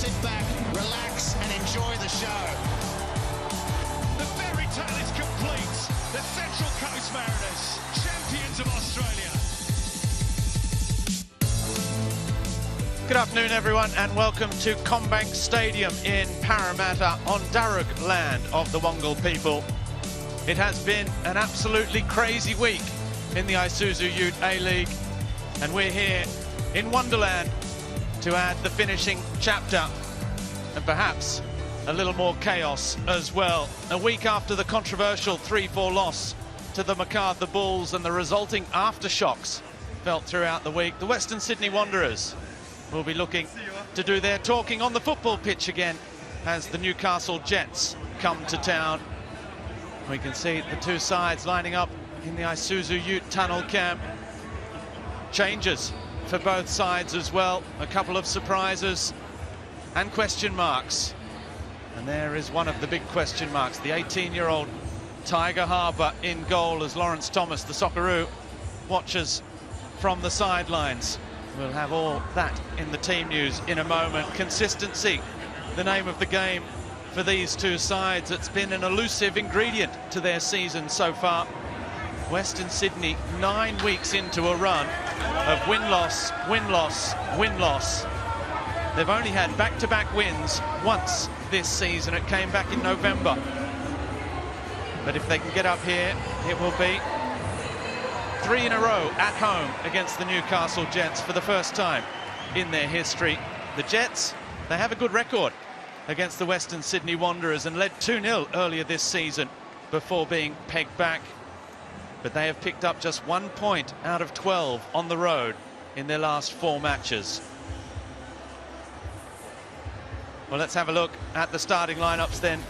sit back, relax, and enjoy the show. The fairy tale is complete. The Central Coast Mariners, champions of Australia. Good afternoon, everyone, and welcome to Combank Stadium in Parramatta on Darug land of the Wongal people. It has been an absolutely crazy week in the Isuzu Ute A-League, and we're here in Wonderland to add the finishing chapter and perhaps a little more chaos as well. A week after the controversial 3-4 loss to the Macarthur Bulls and the resulting aftershocks felt throughout the week, the Western Sydney Wanderers will be looking to do their talking on the football pitch again as the Newcastle Jets come to town. We can see the two sides lining up in the Isuzu Ute tunnel camp. Changes for both sides as well. A couple of surprises and question marks. And there is one of the big question marks, the 18-year-old Tiger Harbour in goal as Lawrence Thomas, the Socceroo, watches from the sidelines. We'll have all that in the team news in a moment. Consistency, the name of the game for these two sides. It's been an elusive ingredient to their season so far. Western Sydney 9 weeks into a run of win-loss, win-loss, win-loss. They've only had back-to-back wins once this season. It came back in November. But if they can get up here, it will be 3 in a row at home against the Newcastle Jets for the first time in their history. The Jets, they have a good record against the Western Sydney Wanderers and led 2-0 earlier this season before being pegged back. But they have picked up just 1 point out of 12 on the road in their last 4 matches. Well, let's have a look at the starting lineups then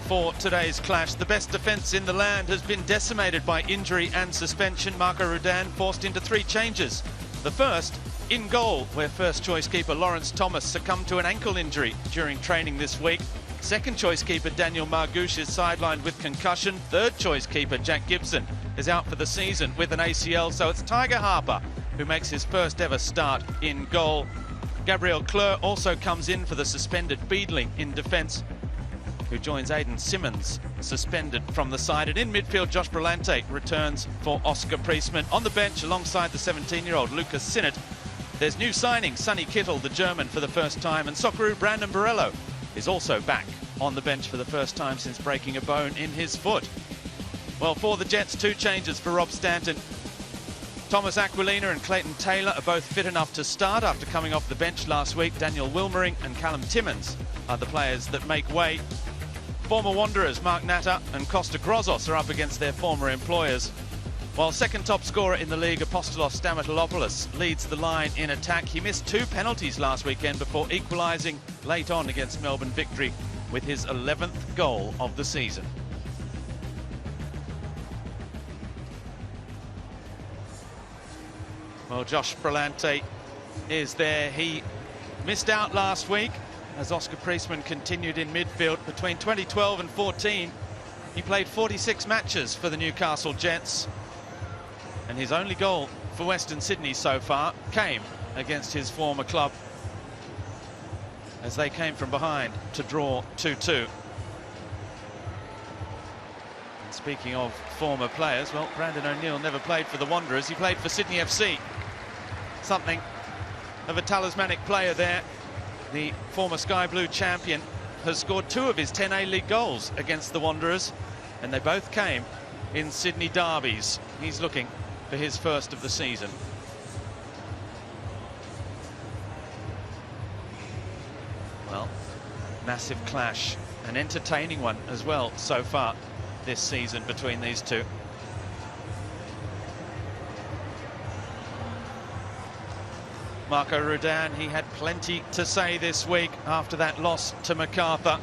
for today's clash. The best defence in the land has been decimated by injury and suspension. Marco Rudan forced into 3 changes. The first, in goal, where first-choice keeper Lawrence Thomas succumbed to an ankle injury during training this week. Second-choice keeper Daniel Margouche is sidelined with concussion. Third-choice keeper Jack Gibson is out for the season with an ACL, so it's Tiger Harbour who makes his first ever start in goal. Gabriel Cleur also comes in for the suspended Beadling in defence, who joins Aidan Simmons, suspended from the side. And in midfield, Josh Brillante returns for Oscar Priestman. On the bench, alongside the 17-year-old Lucas Sinnott, there's new signing Sonny Kittle, the German, for the first time, and Socceroo Brandon Borrello is also back on the bench for the first time since breaking a bone in his foot. Well, for the Jets, 2 changes for Rob Stanton. Thomas Aquilina and Clayton Taylor are both fit enough to start after coming off the bench last week. Daniel Wilmering and Callum Timmins are the players that make way. Former Wanderers Mark Natter and Costa Grozos are up against their former employers, while second top scorer in the league, Apostolos Stamatopoulos, leads the line in attack. He missed 2 penalties last weekend before equalising late on against Melbourne Victory with his 11th goal of the season. Well, Josh Brillante is there. He missed out last week as Oscar Priestman continued in midfield. Between 2012 and 14, he played 46 matches for the Newcastle Jets, and his only goal for Western Sydney so far came against his former club as they came from behind to draw 2-2. And speaking of former players, well, Brandon O'Neill never played for the Wanderers. He played for Sydney FC. Something of a talismanic player there. The former Sky Blue champion has scored 2 of his 10 A-League goals against the Wanderers, and they both came in Sydney derbies. He's looking for his first of the season. Well, massive clash, an entertaining one as well so far this season between these two. Marco Rudan, he had plenty to say this week after that loss to Macarthur.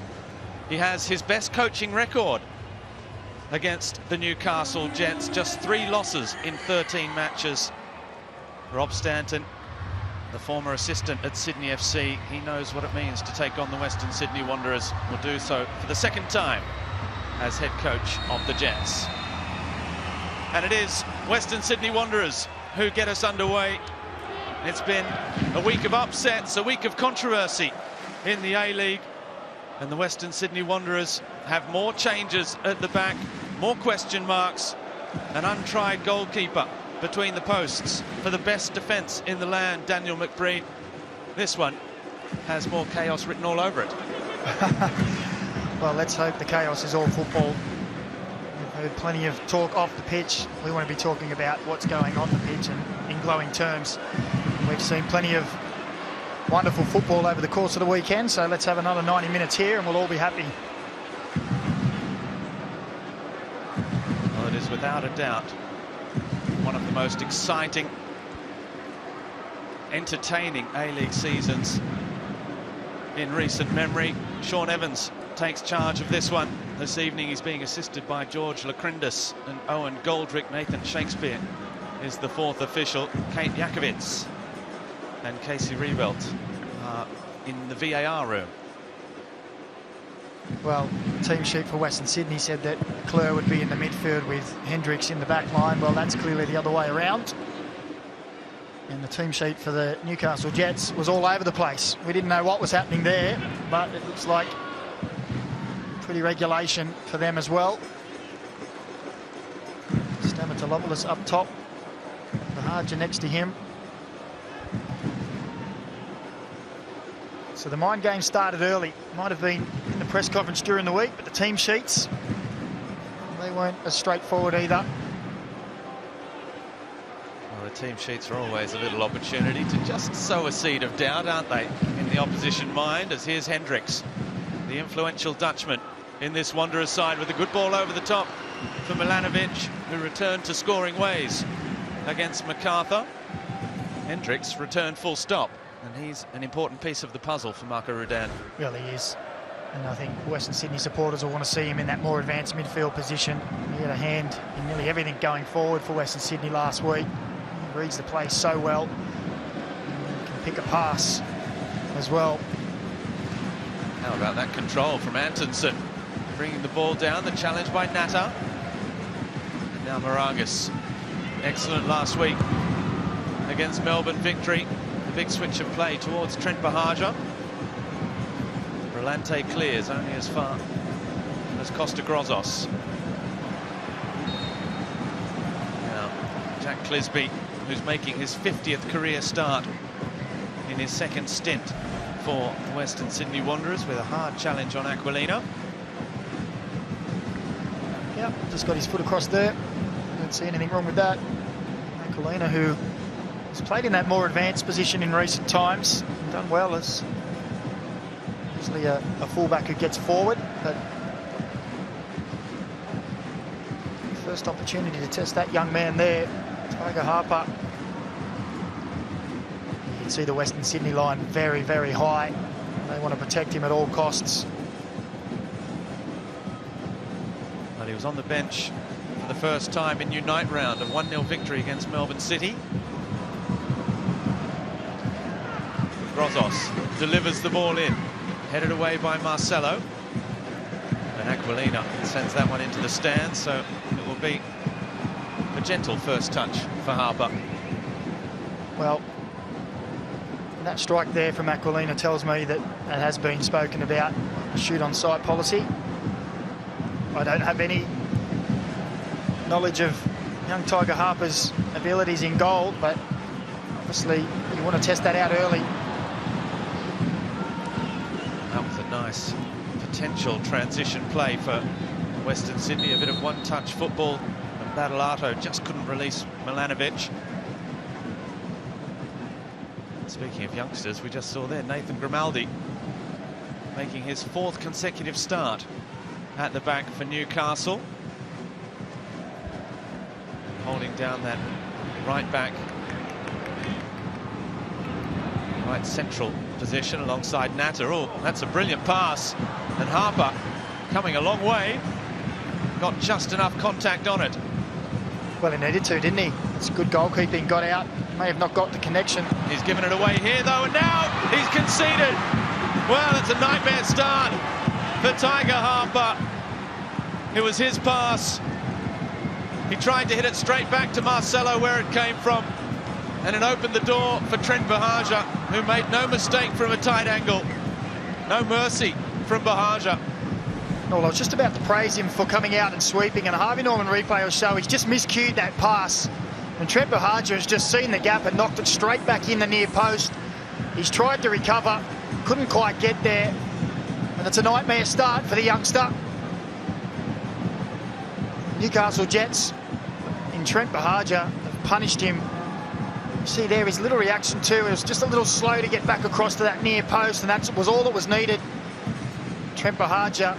He has his best coaching record against the Newcastle Jets, just 3 losses in 13 matches. Rob Stanton, the former assistant at Sydney FC, he knows what it means to take on the Western Sydney Wanderers. Will do so for the 2nd time as head coach of the Jets. And it is Western Sydney Wanderers who get us underway. It's been a week of upsets, a week of controversy in the A-League, and the Western Sydney Wanderers have more changes at the back, more question marks, an untried goalkeeper between the posts for the best defence in the land, Daniel McBreen. This one has more chaos written all over it. Well, let's hope the chaos is all football. We've heard plenty of talk off the pitch. We want to be talking about what's going on the pitch and in glowing terms. We've seen plenty of wonderful football over the course of the weekend, so let's have another 90 minutes here and we'll all be happy. Well, it is without a doubt one of the most exciting, entertaining A-League seasons in recent memory. Sean Evans takes charge of this one. This evening he's being assisted by George Lacrindis and Owen Goldrick. Nathan Shakespeare is the fourth official. Kate Jakovitz and Casey Revelt are in the VAR room. Well, the team sheet for Western Sydney said that Clare would be in the midfield with Hendricks in the back line. Well, that's clearly the other way around. And the team sheet for the Newcastle Jets was all over the place. We didn't know what was happening there, but it looks like pretty regulation for them as well. Stamatopoulos up top. Bahaja next to him. So the mind game started early. Might have been in the press conference during the week, but the team sheets, they weren't as straightforward either. Well, the team sheets are always a little opportunity to just sow a seed of doubt, aren't they, in the opposition mind, as here's Hendricks, the influential Dutchman in this Wanderers side, with a good ball over the top for Milanovic, who returned to scoring ways against MacArthur. Hendricks returned full stop, and he's an important piece of the puzzle for Marco Rudan. Really is. And I think Western Sydney supporters will want to see him in that more advanced midfield position. He had a hand in nearly everything going forward for Western Sydney last week. He reads the play so well. He can pick a pass as well. How about that control from Antonsen? Bringing the ball down, the challenge by Natta. And now Moragas. Excellent last week against Melbourne victory. The big switch of play towards Trent Bahaja. Rolante clears only as far as Costa Grozos. Now Jack Clisby, who's making his 50th career start in his second stint for the Western Sydney Wanderers, with a hard challenge on Aquilina. Yeah, just got his foot across there. Don't see anything wrong with that. Aquilina, who has played in that more advanced position in recent times, and done well as usually a fullback who gets forward, but first opportunity to test that young man there, Tiger Harper. You can see the Western Sydney line very, very high. They want to protect him at all costs. Well, he was on the bench for the first time in Unite round, a 1-0 victory against Melbourne City. Grozos delivers the ball in, headed away by Marcelo, and Aquilina sends that one into the stands, so it will be a gentle first touch for Harper. Well, that strike there from Aquilina tells me that it has been spoken about, a shoot on sight policy. I don't have any knowledge of young Tiger Harper's abilities in goal, but obviously you want to test that out early. That was a nice potential transition play for Western Sydney, a bit of one-touch football, and Badalato just couldn't release Milanovic. Speaking of youngsters, we just saw there Nathan Grimaldi making his 4th consecutive start at the back for Newcastle, holding down that right back, right central position alongside Natta. Oh, that's a brilliant pass, and Harper coming a long way, got just enough contact on it. Well, he needed to, didn't he? It's good goalkeeping, got out, may have not got the connection. He's given it away here though, and now he's conceded. Well, it's a nightmare start for Tiger Harper. It was his pass. He tried to hit it straight back to Marcelo where it came from, and it opened the door for Trent Bahaja, who made no mistake from a tight angle No mercy from Bahaja. Well, I was just about to praise him for coming out and sweeping, and a Harvey Norman replay will show he's just miscued that pass. And Trent Bahaja has just seen the gap and knocked it straight back in the near post. He's tried to recover, couldn't quite get there. And it's a nightmare start for the youngster. Newcastle Jets in Trent Bahaja have punished him. You see there his little reaction too. It was just a little slow to get back across to that near post, and that was all that was needed. Trent Bahaja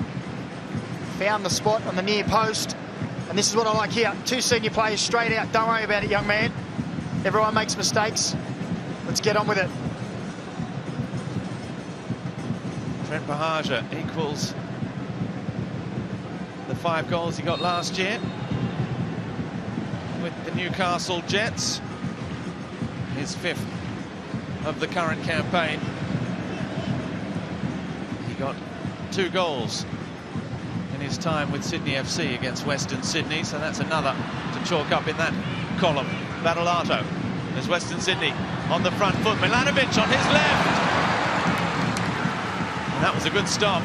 found the spot on the near post, and this is what I like here. Two senior players straight out. Don't worry about it, young man. Everyone makes mistakes. Let's get on with it. Trent Bahaja equals the 5 goals he got last year with the Newcastle Jets. His 5th of the current campaign. He got 2 goals in his time with Sydney FC against Western Sydney, so that's another to chalk up in that column. Battolato. There's Western Sydney on the front foot. Milanovic on his left. And that was a good stop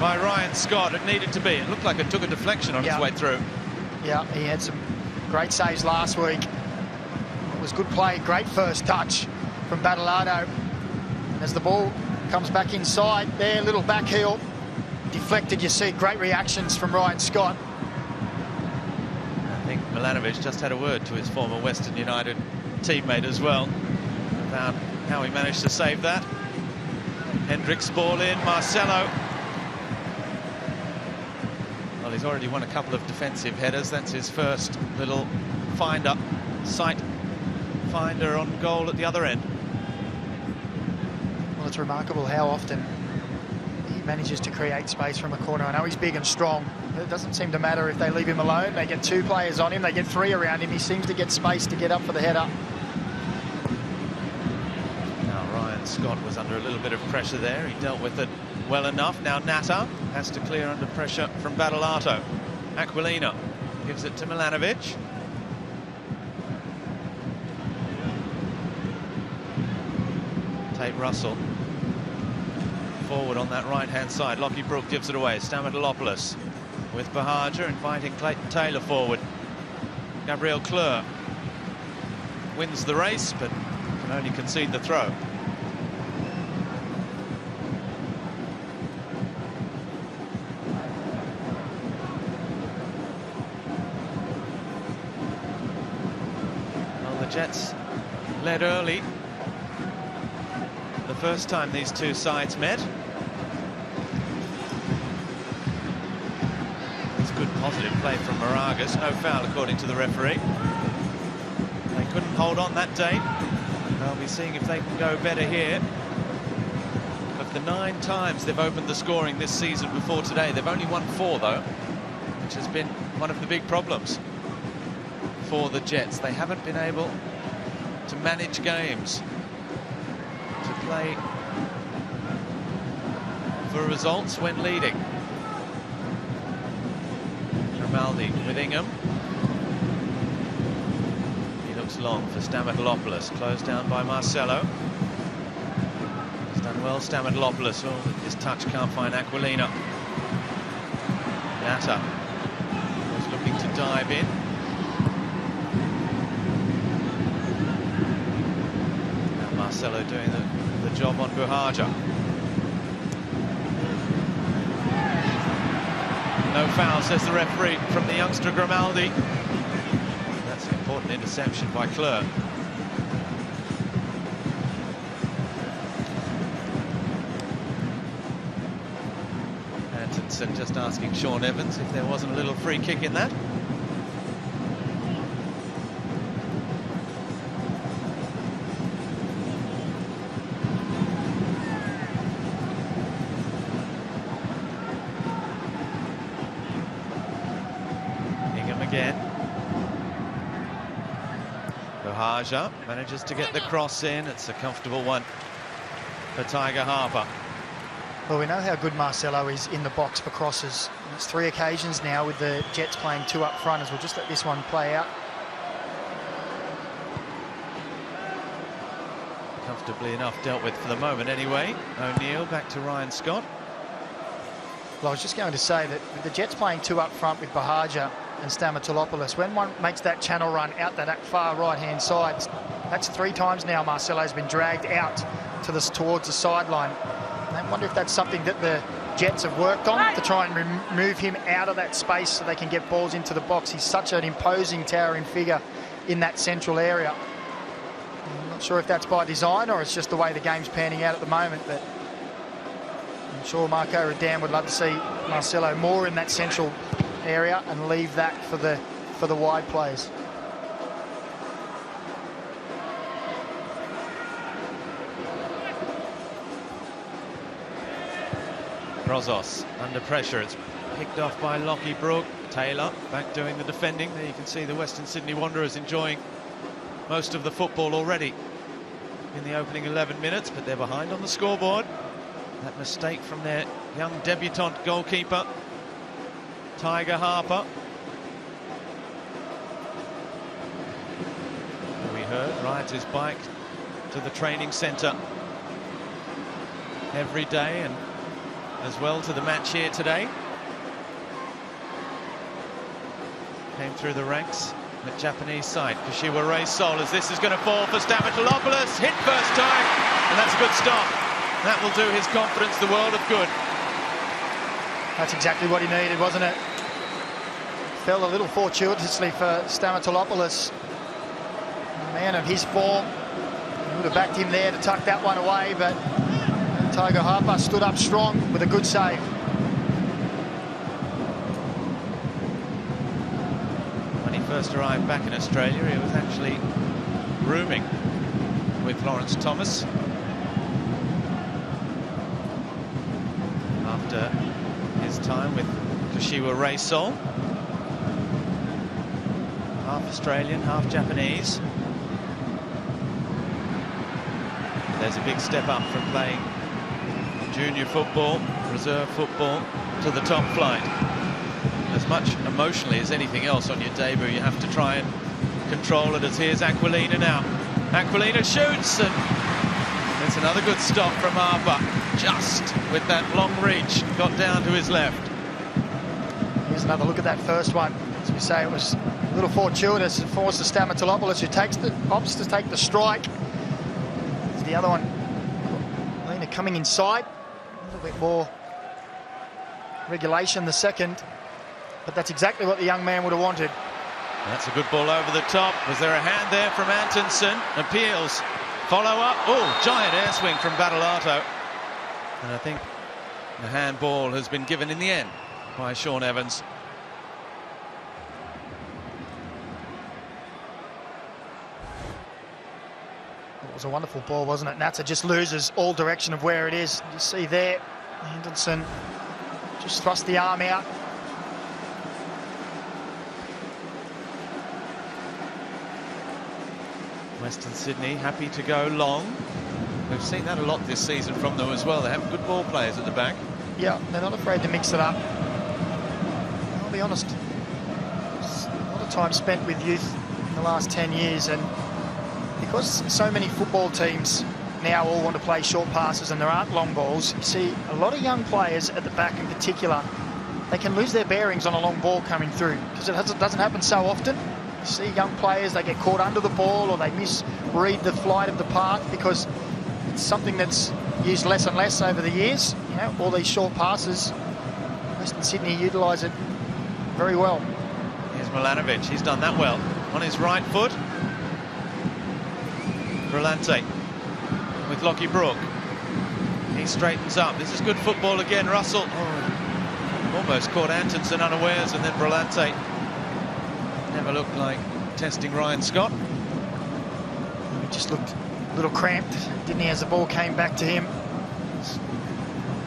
by Ryan Scott. It needed to be. It looked like it took a deflection on its way through. Yeah, he had some great saves last week. It was good play, great first touch from Battolato. And as the ball comes back inside, there, little back heel, deflected. You see great reactions from Ryan Scott. I think Milanovic just had a word to his former Western United teammate as well about how he managed to save that. Hendricks ball in, Marcelo. Well, he's already won a couple of defensive headers. That's his first little sight finder on goal at the other end. Well, it's remarkable how often he manages to create space from a corner. I know he's big and strong. It doesn't seem to matter if they leave him alone. They get 2 players on him, they get 3 around him. He seems to get space to get up for the header. Now Ryan Scott was under a little bit of pressure there. He dealt with it well enough. Now Natta has to clear under pressure from Battolato. Aquilina gives it to Milanovic. Tate Russell forward on that right-hand side. Lachlan Brook gives it away. Stamatopoulos with Bahaja inviting Clayton Taylor forward. Gabriel Kleur wins the race, but can only concede the throw. Well, the Jets led early the first time these two sides met. It's good positive play from Moragas. No foul according to the referee. They couldn't hold on that day. They'll be seeing if they can go better here. Of the 9 times they've opened the scoring this season before today, they've only won 4 though, which has been one of the big problems for the Jets. They haven't been able to manage games, to play for results when leading. Grimaldi with Ingham. He looks long for Stamatopoulos, closed down by Marcelo. He's done well, Stamatopoulos. Oh, his touch can't find Aquilina. Natta was looking to dive in. Now Marcelo doing the job on Bahaja. No foul, says the referee, from the youngster Grimaldi. That's an important interception by Kleur. Antonsen just asking Sean Evans if there wasn't a little free kick in that. Again. Bahaja manages to get the cross in. It's a comfortable one for Tiger Harper. Well, we know how good Marcelo is in the box for crosses. And it's 3 occasions now with the Jets playing 2 up front, as we'll just let this one play out. comfortably enough dealt with for the moment anyway. O'Neill back to Ryan Scott. Well, I was just going to say that with the Jets playing two up front with Bahaja and Stamatopoulos, when one makes that channel run out that far right-hand side, that's 3 times now Marcelo's been dragged out towards the sideline. I wonder if that's something that the Jets have worked on to try and remove him out of that space so they can get balls into the box. He's such an imposing, towering figure in that central area. I'm not sure if that's by design or it's just the way the game's panning out at the moment, but I'm sure Marco Redan would love to see Marcelo more in that central area and leave that for the wide plays. Brozos under pressure. It's picked off by Lachlan Brook. Taylor back doing the defending. There you can see the Western Sydney Wanderers enjoying most of the football already in the opening 11 minutes, but they're behind on the scoreboard. That mistake from their young debutant goalkeeper, Tiger Harper. We heard rides his bike to the training centre every day, and as well to the match here today. Came through the ranks, the Japanese side. Kashiwa Reysol, as this is going to fall for Stamatopoulos. Hit first time, and that's a good stop. That will do his confidence the world of good. That's exactly what he needed, wasn't it? Fell a little fortuitously for Stamatopoulos. A man of his form, would have backed him there to tuck that one away, but Tiger Harper stood up strong with a good save. When he first arrived back in Australia, he was actually rooming with Lawrence Thomas. After his time with Kashiwa Reysol. Half Australian, half Japanese. There's a big step up from playing junior football, reserve football, to the top flight. As much emotionally as anything else on your debut, you have to try and control it, as here's Aquilina now. Aquilina shoots, and it's another good stop from Harper. Just with that long reach, got down to his left. Here's another look at that first one. As we say, it was a little fortuitous. It forces Stamatopoulos, who opts to take the strike. There's the other one, Lena coming inside. A little bit more regulation the second, but that's exactly what the young man would have wanted. That's a good ball over the top. Was there a hand there from Antonsen? Appeals. Follow up. Oh, giant air swing from Battolato. And I think the handball has been given in the end by Sean Evans. It was a wonderful ball, wasn't it? Natsa just loses all direction of where it is. You see there, Henderson just thrust the arm out. Western Sydney happy to go long. We've seen that a lot this season from them as well. They have good ball players at the back. Yeah, they're not afraid to mix it up. I'll be honest, a lot of time spent with youth in the last 10 years, and because so many football teams now all want to play short passes and there aren't long balls, you see a lot of young players at the back in particular, they can lose their bearings on a long ball coming through, because it doesn't happen so often. You see young players, they get caught under the ball or they misread the flight of the path, because it's something that's used less and less over the years. You know, all these short passes, Western Sydney utilise it very well. Here's Milanovic, he's done that well. On his right foot. Brillante with Lachlan Brook. He straightens up. This is good football again. Russell almost caught Antonsen unawares, and then Brillante never looked like testing Ryan Scott. He just looked a little cramped, didn't he, as the ball came back to him.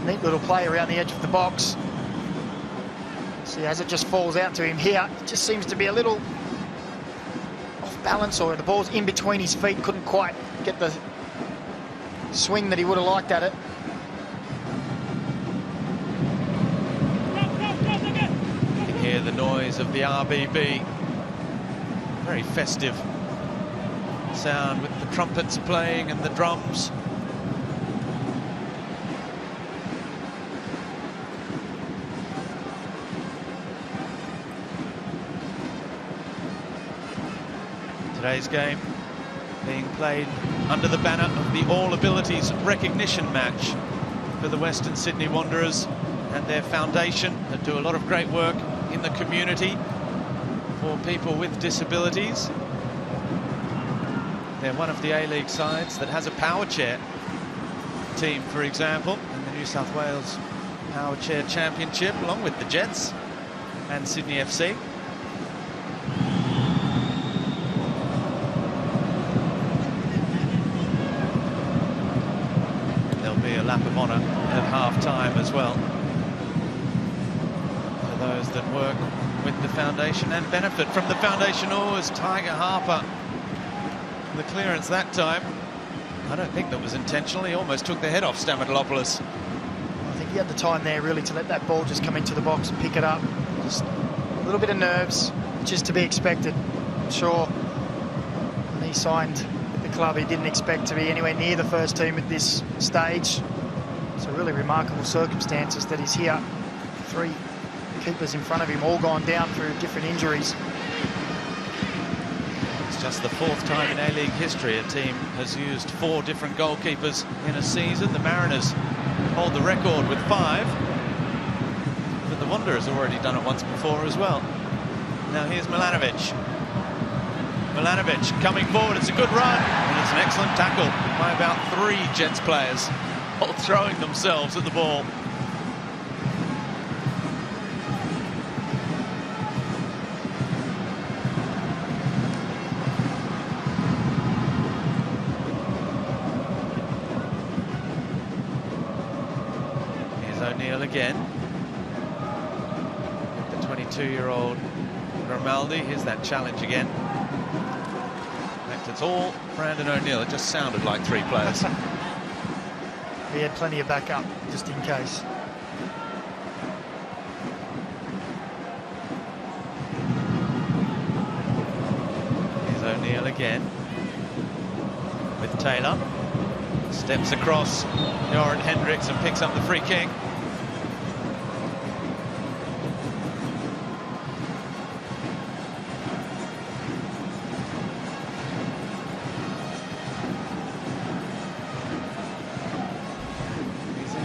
Neat little play around the edge of the box. See, as it just falls out to him here, it just seems to be a little off balance, or the ball's in between his feet, couldn't quite get the swing that he would have liked at it. You can hear the noise of the RBB. Very festive sound with the trumpets playing and the drums. Today's game being played under the banner of the All Abilities Recognition Match for the Western Sydney Wanderers and their foundation that do a lot of great work in the community for people with disabilities. They're one of the A-League sides that has a power chair team, for example, in the New South Wales Power Chair Championship, along with the Jets and Sydney FC. There'll be a lap of honour at half-time as well for those that work with the foundation and benefit from the foundation. Oh, as Tiger Harper, the clearance that time, I don't think that was intentional. He almost took the head off Stamatopoulos. I think he had the time there really to let that ball just come into the box and pick it up. Just a little bit of nerves, just to be expected. I'm sure when he signed with the club, he didn't expect to be anywhere near the first team at this stage. So really remarkable circumstances that he's here. 3 keepers in front of him, all gone down through different injuries. It's just the 4th time in A-League history a team has used 4 different goalkeepers in a season. The Mariners hold the record with 5, but the Wanderers have already done it once before as well. Now here's Milanovic. Milanovic coming forward, it's a good run, and it's an excellent tackle by about 3 Jets players, all throwing themselves at the ball. Again, the 22-year-old Grimaldi. Here's that challenge again. In fact, it's all Brandon O'Neill. It just sounded like 3 players. He had plenty of backup just in case. Here's O'Neill again with Taylor. Steps across Joran Hendricks and picks up the free kick.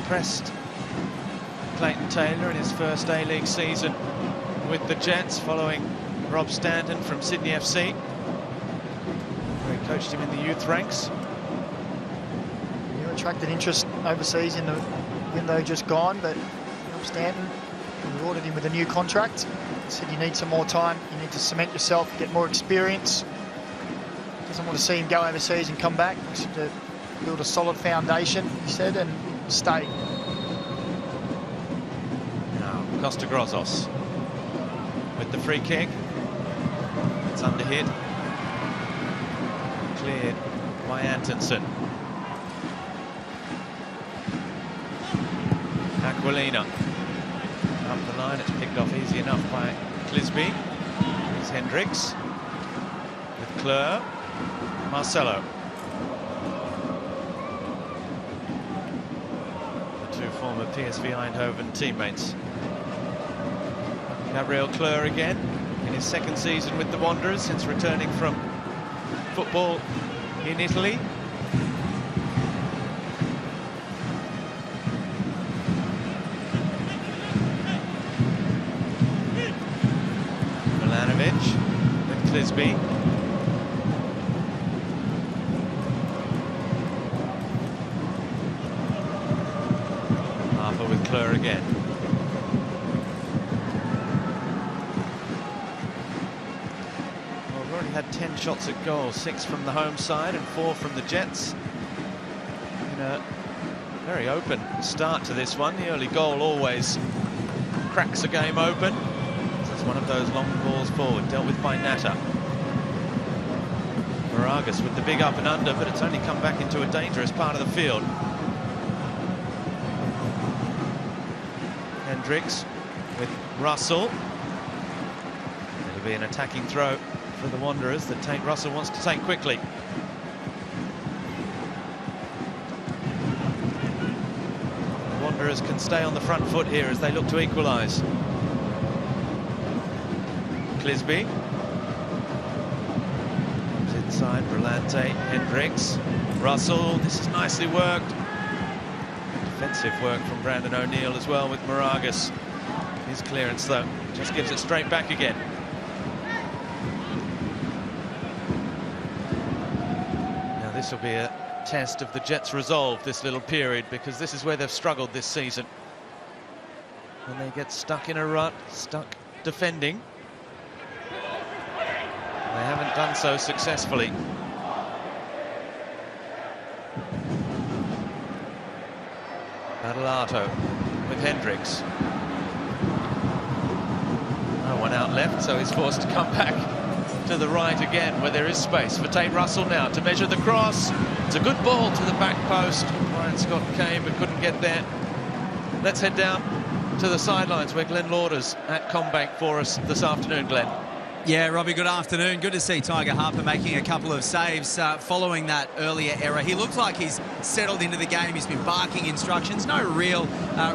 Impressed Clayton Taylor in his first A-League season with the Jets, following Rob Stanton from Sydney FC, where he coached him in the youth ranks. He attracted interest overseas in the window just gone, but Rob Stanton rewarded him with a new contract. He said you need some more time, you need to cement yourself, get more experience. Doesn't want to see him go overseas and come back. He wants to build a solid foundation, he said, and stay. Now Costa Grozos with the free kick. It's under hit. Cleared by Antonsen. Aquilina up the line. It's picked off easy enough by Clisby. Here's Hendricks with Kleur. Marcelo. Former PSV Eindhoven teammates. Gabriel Kleur again in his 2nd season with the Wanderers since returning from football in Italy. Milanovic with Clisby. With Kleur again. Well, we've already had 10 shots at goal, 6 from the home side and 4 from the Jets. In a very open start to this one. The early goal always cracks a game open. It's one of those long balls forward, dealt with by Natta. Moragas with the big up and under, but it's only come back into a dangerous part of the field. Hendricks with Russell. It'll be an attacking throw for the Wanderers that Tate Russell wants to take quickly. Wanderers can stay on the front foot here as they look to equalise. Clisby. Inside, Brillante, Hendricks, Russell. This is nicely worked. Defensive work from Brandon O'Neill as well with Moragas. His clearance, though, just gives it straight back again. Now, this will be a test of the Jets' resolve, this little period, because this is where they've struggled this season. When they get stuck in a rut, stuck defending. They haven't done so successfully. Badalato with Hendricks. No one out left, so he's forced to come back to the right again, where there is space for Tate Russell now to measure the cross. It's a good ball to the back post. Ryan Scott came but couldn't get there. Let's head down to the sidelines where Glenn Lauder's at Combank for us this afternoon, Glenn. Yeah, Robbie, good afternoon. Good to see Tiger Harper making a couple of saves following that earlier error. He looks like he's settled into the game. He's been barking instructions. No real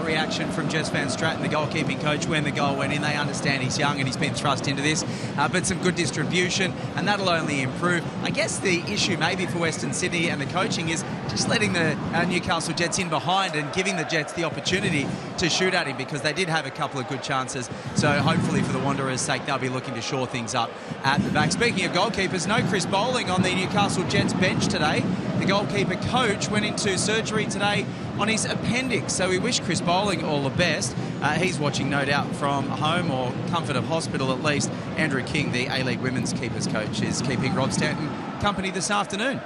reaction from Jess Van Straten, the goalkeeping coach, when the goal went in. They understand he's young and he's been thrust into this. But some good distribution, and that'll only improve. I guess the issue maybe for Western Sydney and the coaching is just letting the Newcastle Jets in behind and giving the Jets the opportunity to shoot at him, because they did have a couple of good chances. So hopefully for the Wanderers' sake, they'll be looking to shore things up at the back. Speaking of goalkeepers, no Chris Bowling on the Newcastle Jets bench today. The goalkeeper coach went into surgery today on his appendix, so we wish Chris Bowling all the best. He's watching, no doubt, from home or comfort of hospital at least. Andrew King, the A-League women's keepers coach, is keeping Rob Stanton company this afternoon.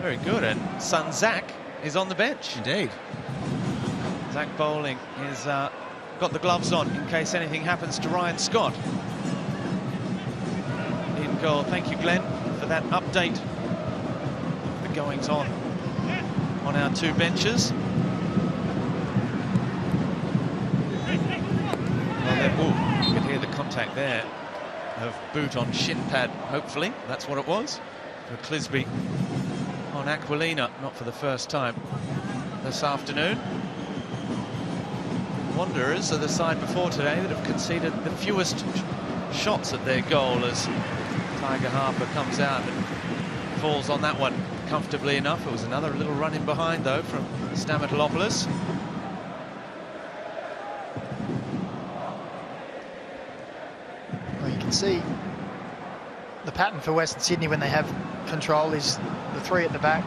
Very good, and son Zach is on the bench. Indeed. Zach Bowling is got the gloves on in case anything happens to Ryan Scott. In goal. Thank you, Glenn, for that update. The goings on our two benches. Well, you can hear the contact there of boot on shin pad, hopefully. That's what it was. For Clisby on Aquilina, not for the first time this afternoon. Wanderers are the side before today that have conceded the fewest shots at their goal, as Tiger Harper comes out and falls on that one comfortably enough. It was another little run in behind, though, from Stamatopoulos. Well, you can see the pattern for Western Sydney when they have control is the three at the back.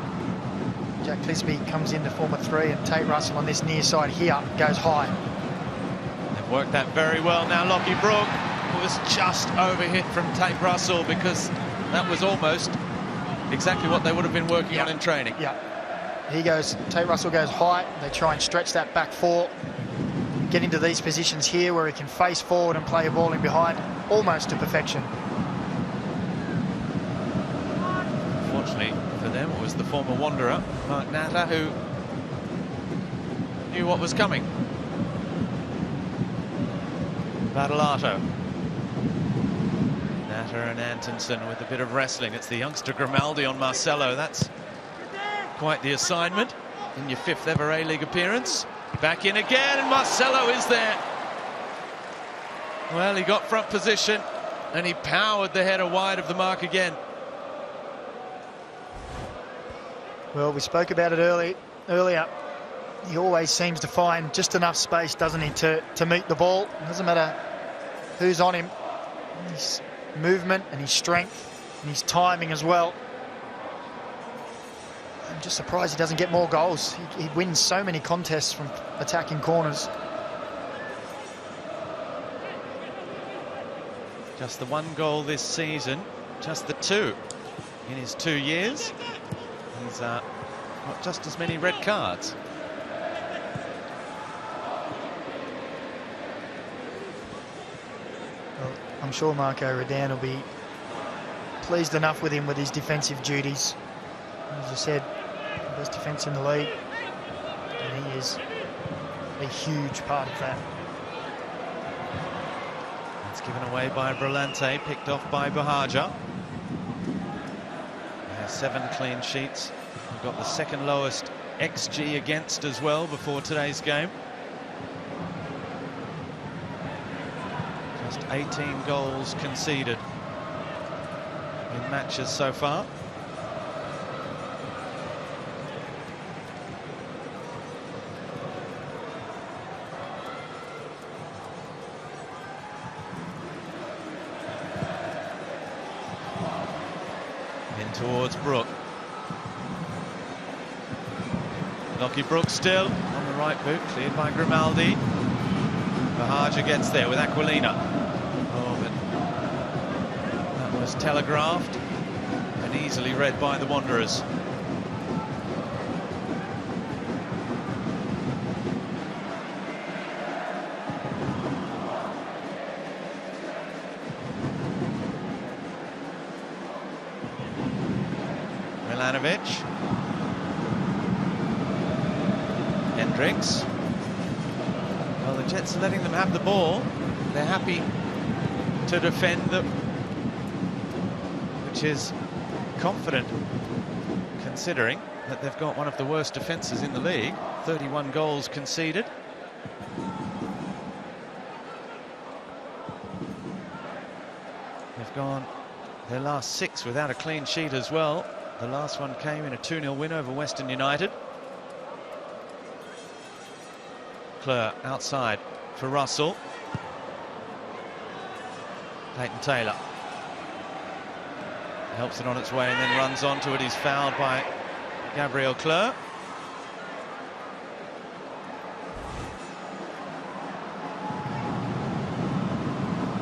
Jack Clisby comes in to form a three, and Tate Russell on this near side here goes high. They've worked that very well now. Lachlan Brook was just overhit from Tate Russell, because that was almost exactly what they would have been working on in training. Yeah, Tate Russell goes high. They try and stretch that back four, get into these positions here where he can face forward and play a ball in behind almost to perfection. Fortunately for them, it was the former Wanderer, Mark Natter, who knew what was coming. Badalato. Natter and Antonsen with a bit of wrestling. It's the youngster Grimaldi on Marcelo. That's quite the assignment in your fifth ever A-League appearance. Back in again, and Marcelo is there. Well, he got front position and he powered the header wide of the mark again. Well, we spoke about it earlier. He always seems to find just enough space, doesn't he, to meet the ball. It doesn't matter who's on him. His movement and his strength and his timing as well. I'm just surprised he doesn't get more goals. He wins so many contests from attacking corners. Just the one goal this season, just the two in his 2 years. He's got just as many red cards. Well, I'm sure Marco Redan will be pleased enough with him with his defensive duties. As I said, best defence in the league, and he is a huge part of that. It's given away by Brillante, picked off by Bahaja. 7 clean sheets. We've got the second lowest XG against as well before today's game. 18 goals conceded in matches so far. In towards Brook. Lachlan Brook still on the right boot, cleared by Grimaldi. Bahaja gets there with Aquilina. Oh, but that was telegraphed and easily read by the Wanderers. Milanovic. Hendricks. Well, the Jets are letting them have the ball. They're happy to defend them, which is confident considering that they've got one of the worst defences in the league. 31 goals conceded. They've gone their last 6 without a clean sheet as well. The last one came in a 2-0 win over Western United. Clare outside for Russell. Clayton Taylor helps it on its way and then runs onto it. He's fouled by Gabriel Clare.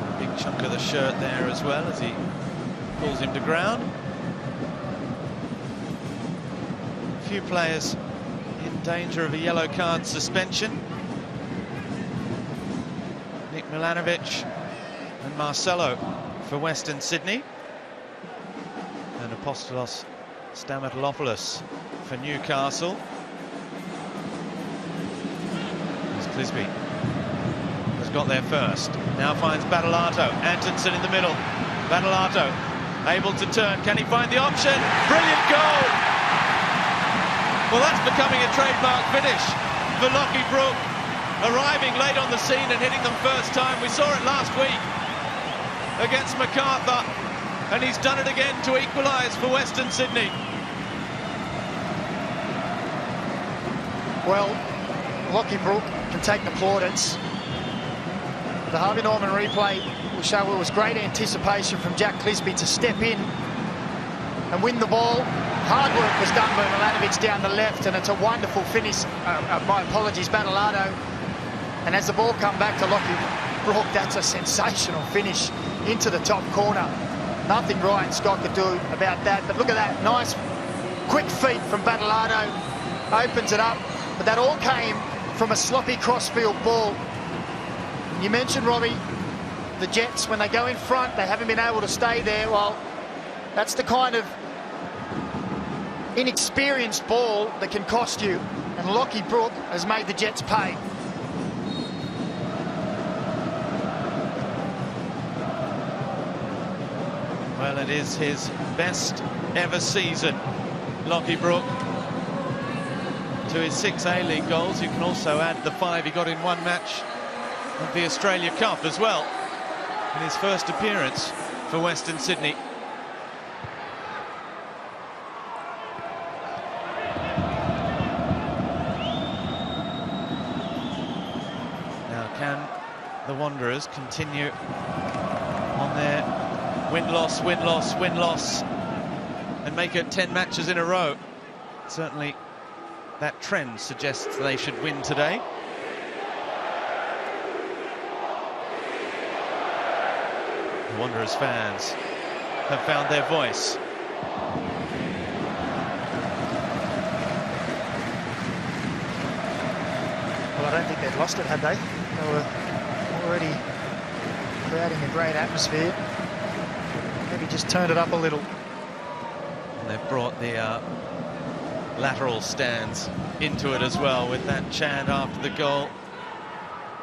A big chunk of the shirt there as well as he pulls him to ground. A few players in danger of a yellow card suspension. Milanovic and Marcelo for Western Sydney, and Apostolos Stamatopoulos for Newcastle. As Clisby has got there first, now finds Battalato. Antonsen in the middle. Battalato able to turn. Can he find the option? Brilliant goal! Well, that's becoming a trademark finish for Lachlan Brook. Arriving late on the scene and hitting them first time. We saw it last week against MacArthur, and he's done it again to equalise for Western Sydney. Well, Lachlan Brook can take the plaudits. The Harvey Norman replay will show it was great anticipation from Jack Clisby to step in and win the ball. Hard work was done by Milanovic down the left, and it's a wonderful finish. My apologies, Battalato. And as the ball come back to Lachlan Brook, that's a sensational finish into the top corner. Nothing Ryan Scott could do about that. But look at that, nice quick feet from Battalato. Opens it up. But that all came from a sloppy crossfield ball. You mentioned, Robbie, the Jets, when they go in front, they haven't been able to stay there. Well, that's the kind of inexperienced ball that can cost you. And Lachlan Brook has made the Jets pay. Well, it is his best ever season, Lachlan Brook. To his 6 A-League goals, you can also add the 5 he got in one match of the Australia Cup as well, in his first appearance for Western Sydney. Now, can the Wanderers continue on their win-loss, win-loss, win-loss, and make it 10 matches in a row? Certainly that trend suggests they should win today. The Wanderers fans have found their voice. Well, I don't think they'd lost it, had they? They were already creating a great atmosphere. Maybe just turned it up a little. And they've brought the lateral stands into it as well, with that chant after the goal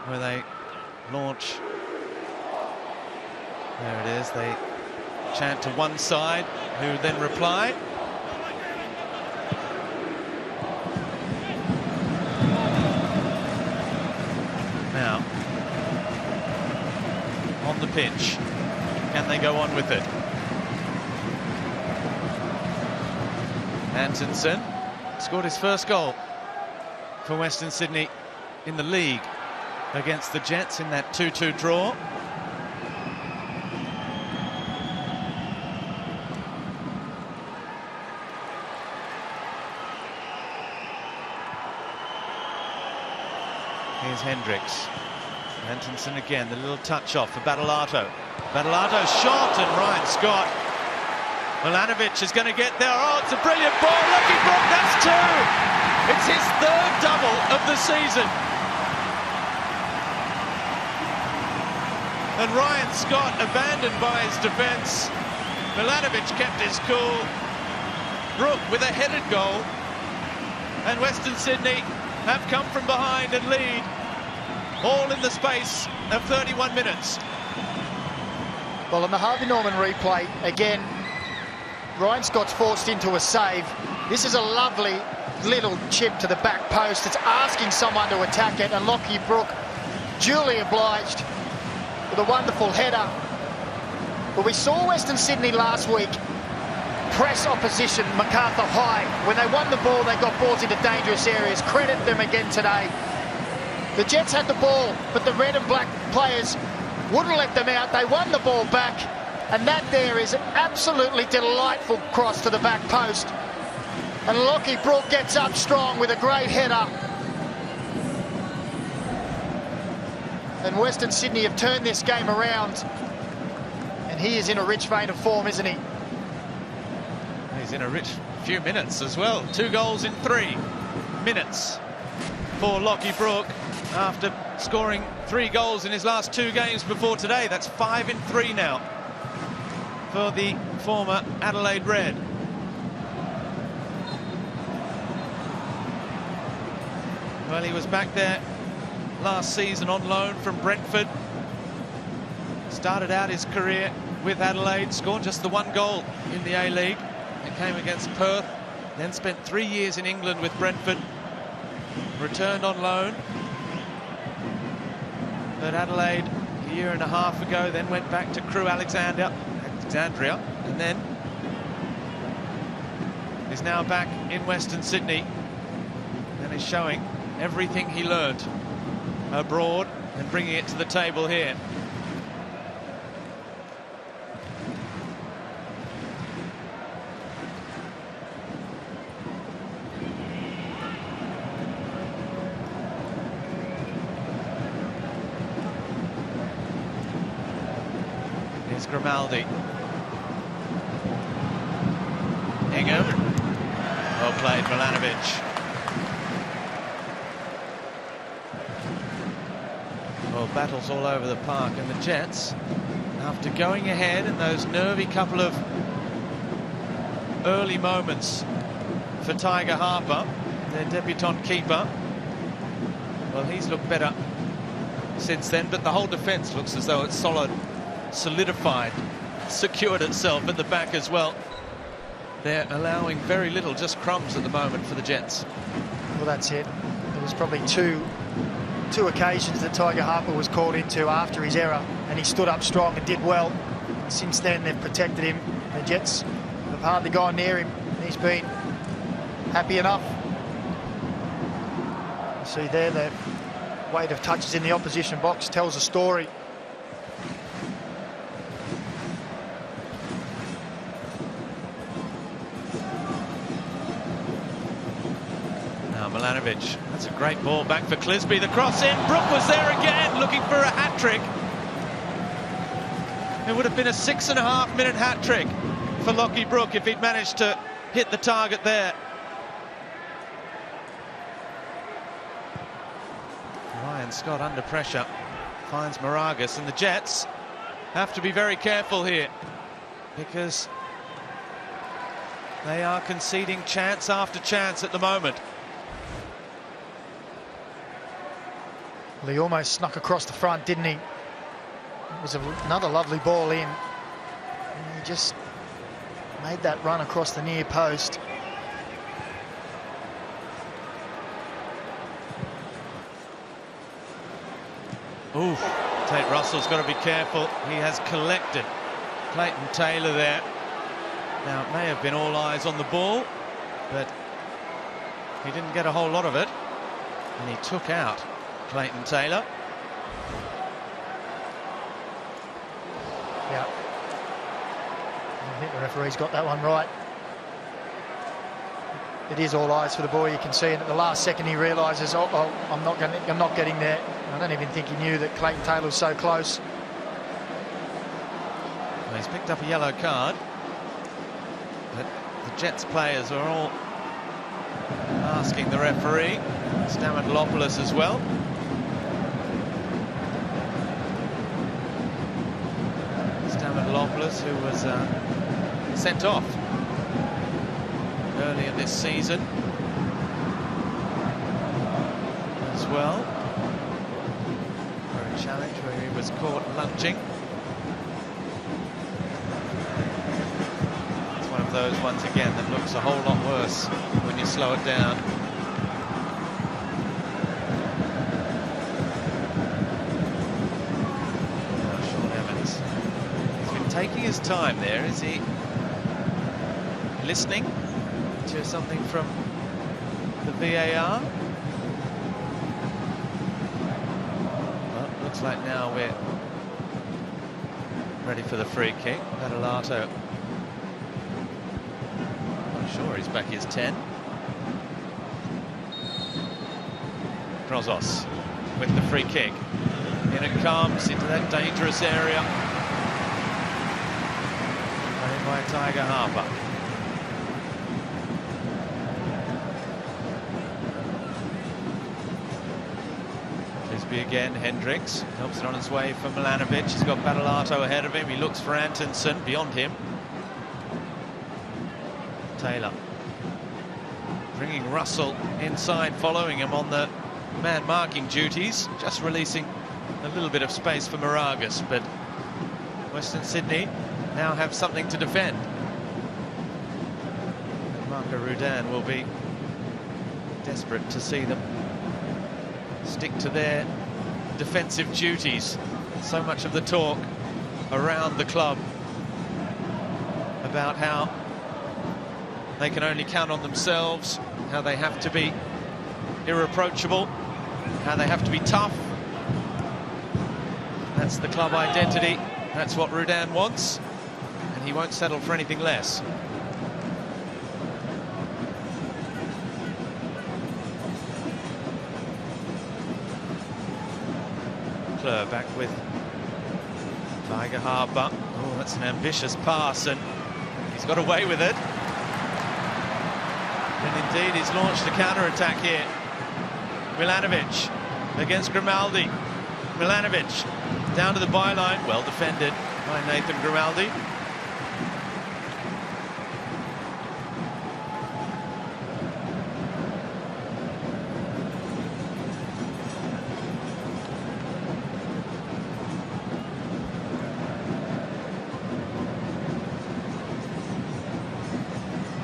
where they launch. There it is, they chant to one side, who then reply. Now, on the pitch. Can they go on with it? Antonsen scored his first goal for Western Sydney in the league against the Jets in that 2-2 draw. Here's Hendricks. Antonsen again, the little touch off for Battolato. Battolato shot, and Ryan Scott. Milanovic is going to get there. Oh, it's a brilliant ball. Lachlan Brook, that's two. It's his third double of the season. And Ryan Scott abandoned by his defence. Milanovic kept his cool. Brook with a headed goal. And Western Sydney have come from behind and lead, all in the space of 31 minutes. Well, in the Harvey Norman replay, again, Ryan Scott's forced into a save. This is a lovely little chip to the back post. It's asking someone to attack it, and Lachlan Brook, duly obliged, with a wonderful header. But we saw Western Sydney last week press opposition MacArthur high. When they won the ball, they got balls into dangerous areas. Credit them again today. The Jets had the ball, but the red and black players wouldn't let them out. They won the ball back, and that there is an absolutely delightful cross to the back post. And Lachlan Brook gets up strong with a great header. And Western Sydney have turned this game around, and he is in a rich vein of form, isn't he? He's in a rich few minutes as well. 2 goals in 3 minutes for Lachlan Brook after scoring 3 goals in his last 2 games before today. That's 5 in 3 now for the former Adelaide Red. Well, he was back there last season on loan from Brentford. Started out his career with Adelaide, scored just the 1 goal in the A-League. It came against Perth, then spent 3 years in England with Brentford, returned on loan at Adelaide a year and a half ago, then went back to Crewe Alexandria, and then is now back in Western Sydney and is showing everything he learned abroad and bringing it to the table here. Grimaldi. Ingham. Well played, Milanovic. Well, battles all over the park, and the Jets, after going ahead in those nervy couple of early moments for Tiger Harper, their debutant keeper, well, he's looked better since then, but the whole defence looks as though it's solid, solidified, secured itself at the back as well. They're allowing very little, just crumbs at the moment for the Jets. Well, that's it. There was probably two occasions that Tiger Harper was called into after his error, and he stood up strong and did well. Since then, they've protected him. The Jets have hardly gone near him. He's been happy enough. You see there, the weight of touches in the opposition box tells a story. Milanovic, that's a great ball back for Clisby. The cross in, Brook was there again, looking for a hat-trick. It would have been a 6.5-minute hat-trick for Lachlan Brook if he'd managed to hit the target there. Ryan Scott under pressure, finds Moragas, and the Jets have to be very careful here because they are conceding chance after chance at the moment. Well, he almost snuck across the front, didn't he? It was another lovely ball in. And he just made that run across the near post. Ooh. Tate Russell's got to be careful. He has collected Clayton Taylor there. Now, it may have been all eyes on the ball, but he didn't get a whole lot of it. And he took out Clayton Taylor. Yeah. I think the referee's got that one right. It is all eyes for the boy, you can see, and at the last second he realises, oh, I'm not getting there. I don't even think he knew that Clayton Taylor was so close. Well, he's picked up a yellow card, but the Jets players are all asking the referee, Stamatopoulos as well. Stamatopoulos, who was sent off early in this season as well for a challenge where he was caught lunging. It's one of those ones again that looks a whole lot worse when you slow it down. Sean Evans, he's been taking his time there. Is he listening to something from the VAR? Well, looks like now we're ready for the free kick. Badalato, I'm sure he's back his 10. Grozos with the free kick. In it comes into that dangerous area. Played by Tiger Harper. Again, Hendricks helps it on his way for Milanovic. He's got Badalato ahead of him. He looks for Antonsen beyond him. Taylor bringing Russell inside, following him on the man marking duties, just releasing a little bit of space for Moragas, but Western Sydney now have something to defend. Marco Rudan will be desperate to see them stick to their defensive duties. So much of the talk around the club about how they can only count on themselves, how they have to be irreproachable, how they have to be tough. That's the club identity. That's what Rudan wants, and he won't settle for anything less. Back with Tiger Harper. Oh, that's an ambitious pass, and he's got away with it. And indeed, he's launched a counter-attack here. Milanovic against Grimaldi. Milanovic down to the byline. Well defended by Nathan Grimaldi.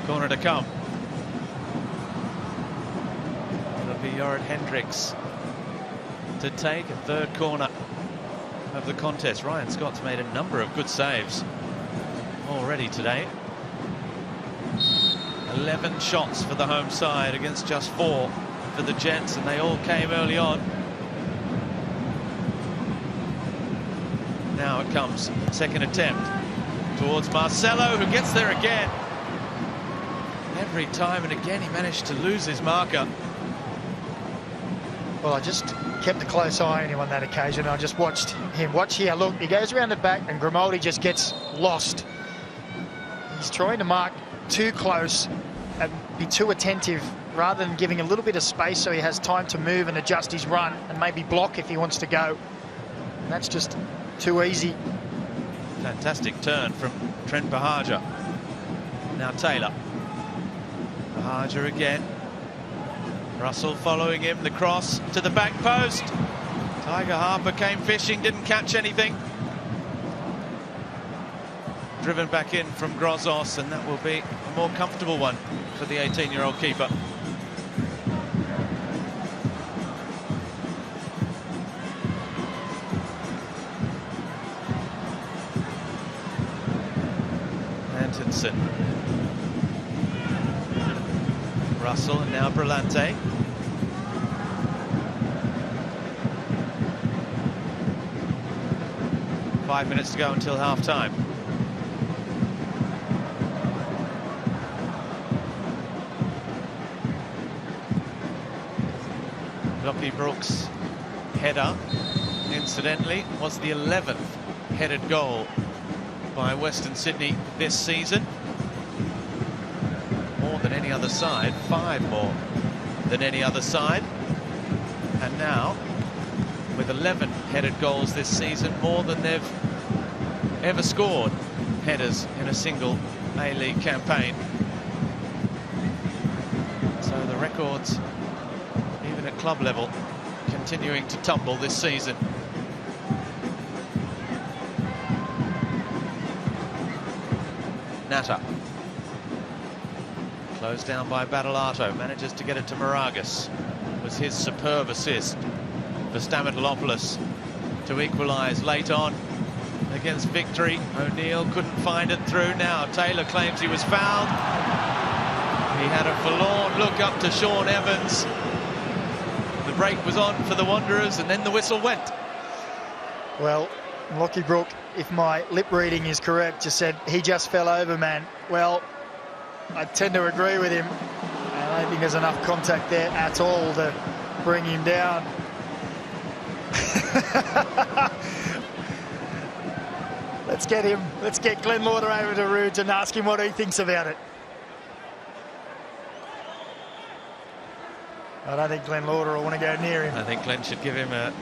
Corner to come. It'll be Jorrit Hendricks to take a third corner of the contest. Ryan Scott's made a number of good saves already today. 11 shots for the home side against just 4 for the Jets, and they all came early on. Now it comes, second attempt towards Marcelo, who gets there again. Every time and again he managed to lose his marker. Well, I just kept a close eye on him on that occasion. I just watched him. Watch here, look, he goes around the back and Grimaldi just gets lost. He's trying to mark too close and be too attentive rather than giving a little bit of space so he has time to move and adjust his run and maybe block if he wants to go. And that's just too easy. Fantastic turn from Trent Bahaja. Now Taylor. Bahaja again. Russell following him, the cross to the back post. Tiger Harper came fishing, didn't catch anything. Driven back in from Grozos, and that will be a more comfortable one for the 18-year-old keeper. Anderson. Russell and now Brillante. Five minutes to go until half-time. Lachlan Brook's header, incidentally, was the 11th headed goal by Western Sydney this season. More than any other side, 5 more than any other side. And now, with 11 headed goals this season, more than they've ever scored headers in a single A-League campaign. So the records, even at club level, continuing to tumble this season. Natta. Closed down by Battalato, manages to get it to Moragas. It was his superb assist for Stamatopoulos to equalise late on against Victory. O'Neill couldn't find it through. Now Taylor claims he was fouled. He had a forlorn look up to Sean Evans. The break was on for the Wanderers and then the whistle went. Well, Lachlan Brook, if my lip reading is correct, just said he just fell over, man. Well, I tend to agree with him. I don't think there's enough contact there at all to bring him down. Let's get Glenn Lauder over to Roods and ask him what he thinks about it. I don't think Glenn Lauder will want to go near him. I think Glenn should give him a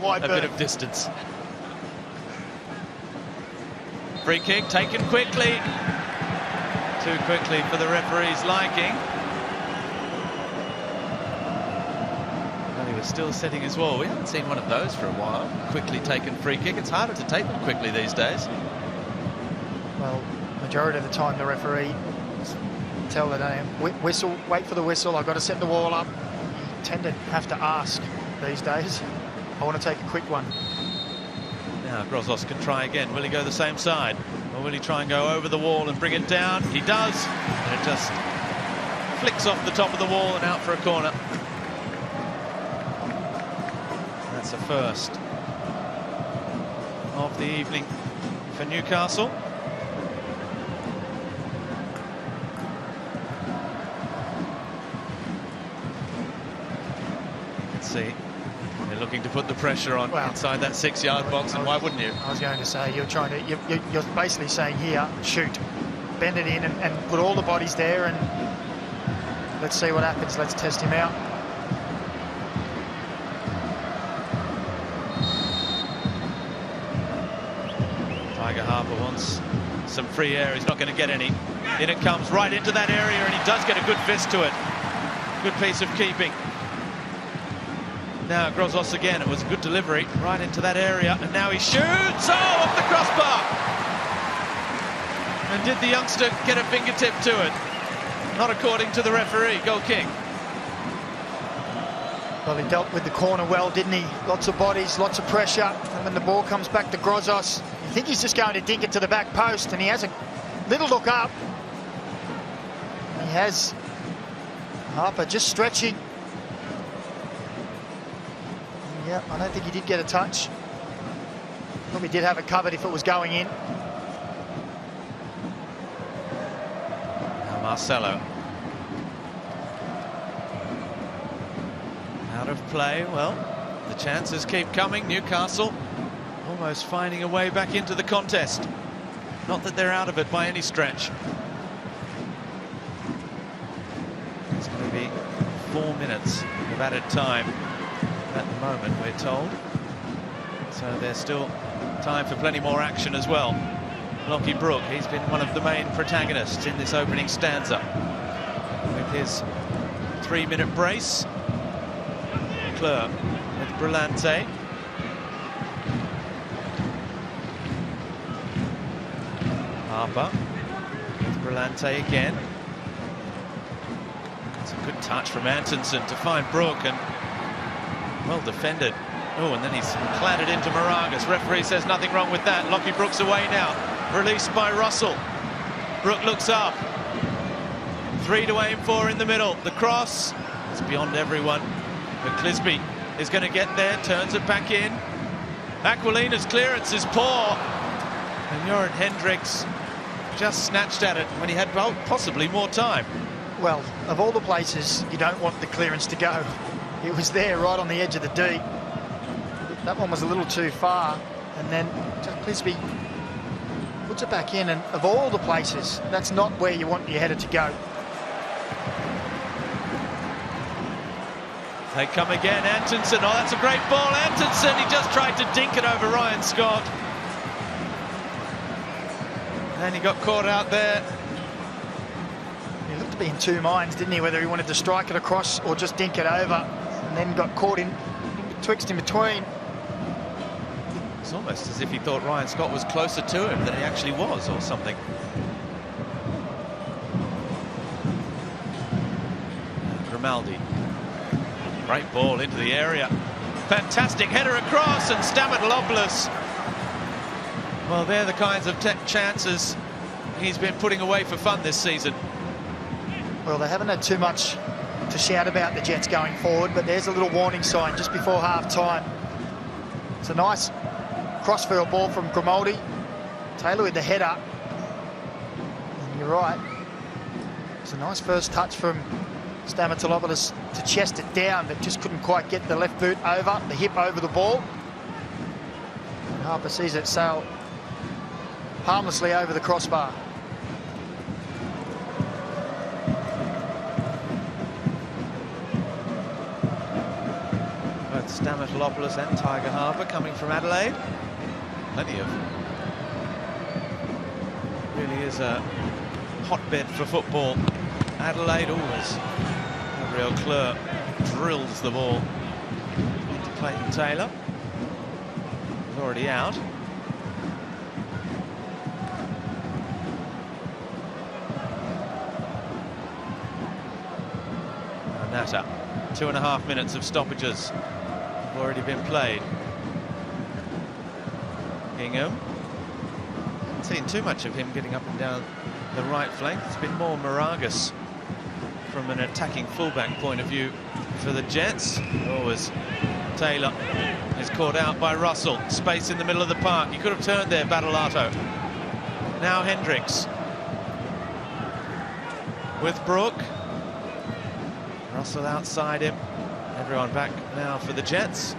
wide bit of distance. Free kick taken quickly. Too quickly for the referee's liking. Well, he was still setting his wall. We haven't seen one of those for a while. Quickly taken free kick. It's harder to take them quickly these days. Well, majority of the time the referee tell the name. Whistle, wait for the whistle. I've got to set the wall up. You tend to have to ask these days. I want to take a quick one. Now Grozos can try again. Will he go the same side? Or will he try and go over the wall and bring it down? He does. And it just flicks off the top of the wall and out for a corner. That's a first of the evening for Newcastle. Let's see. They're looking to put the pressure on inside that 6-yard box, and why wouldn't you? I was going to say, you're basically saying here, shoot, bend it in and put all the bodies there, and let's see what happens. Let's test him out. Tiger Harper wants some free air. He's not going to get any. In it comes right into that area, and he does get a good fist to it. Good piece of keeping. Now Grozos again. It was a good delivery right into that area, and now he shoots. Oh, off the crossbar. And did the youngster get a fingertip to it? Not according to the referee. Goal kick. Well, he dealt with the corner well, didn't he? Lots of bodies, lots of pressure. And when the ball comes back to Grozos, you think he's just going to dink it to the back post, and he has a little look up. He has Harper just stretching. Yeah, I don't think he did get a touch. Probably did have it covered if it was going in. Now Marcelo. Out of play. Well, the chances keep coming. Newcastle almost finding a way back into the contest. Not that they're out of it by any stretch. It's going to be 4 minutes of added time at the moment, we're told. So there's still time for plenty more action as well. Lachlan Brook, he's been one of the main protagonists in this opening stanza with his 3-minute brace. Clur with Brillante. Harper with Brillante again. It's a good touch from Antonsen to find Brook, and well defended. Oh, and then he's clattered into Moragas. Referee says nothing wrong with that. Lachlan Brook's away now. Released by Russell. Brook looks up. 3 to aim for in the middle. The cross is beyond everyone. But Clisby is going to get there, turns it back in. Aquilina's clearance is poor. And Joran Hendricks just snatched at it when he had possibly more time. Well, of all the places you don't want the clearance to go, it was there right on the edge of the D. That one was a little too far, and then Jack Clisby puts it back in, and of all the places, that's not where you want your header to go. They come again, Antonsen. Oh, that's a great ball, Antonsen. He just tried to dink it over Ryan Scott. And he got caught out there. He looked to be in two minds, didn't he, whether he wanted to strike it across or just dink it over, and then got caught in between. It's almost as if he thought Ryan Scott was closer to him than he actually was, or something. Grimaldi. Great ball into the area. Fantastic header across, and Stamatopoulos. Well, they're the kinds of chances he's been putting away for fun this season. Well, they haven't had too much to shout about, the Jets, going forward, but there's a little warning sign just before half-time. It's a nice crossfield ball from Grimaldi. Taylor with the header. And you're right. It's a nice first touch from Stamatopoulos to chest it down, but just couldn't quite get the left boot over, the hip over the ball. And Harper sees it sail harmlessly over the crossbar. Both Stamatopoulos and Tiger Harper coming from Adelaide. Plenty of... really is a hotbed for football. Adelaide always. Gabriel Clerc drills the ball into Clayton Taylor. He's already out. Natta. 2.5 minutes of stoppages have already been played. Ingham. Haven't seen too much of him getting up and down the right flank. It's been more Moragas from an attacking fullback point of view for the Jets. Always Taylor is caught out by Russell. Space in the middle of the park. He could have turned there, Battolato. Now Hendricks with Brook. Russell outside him. Everyone back now for the Jets.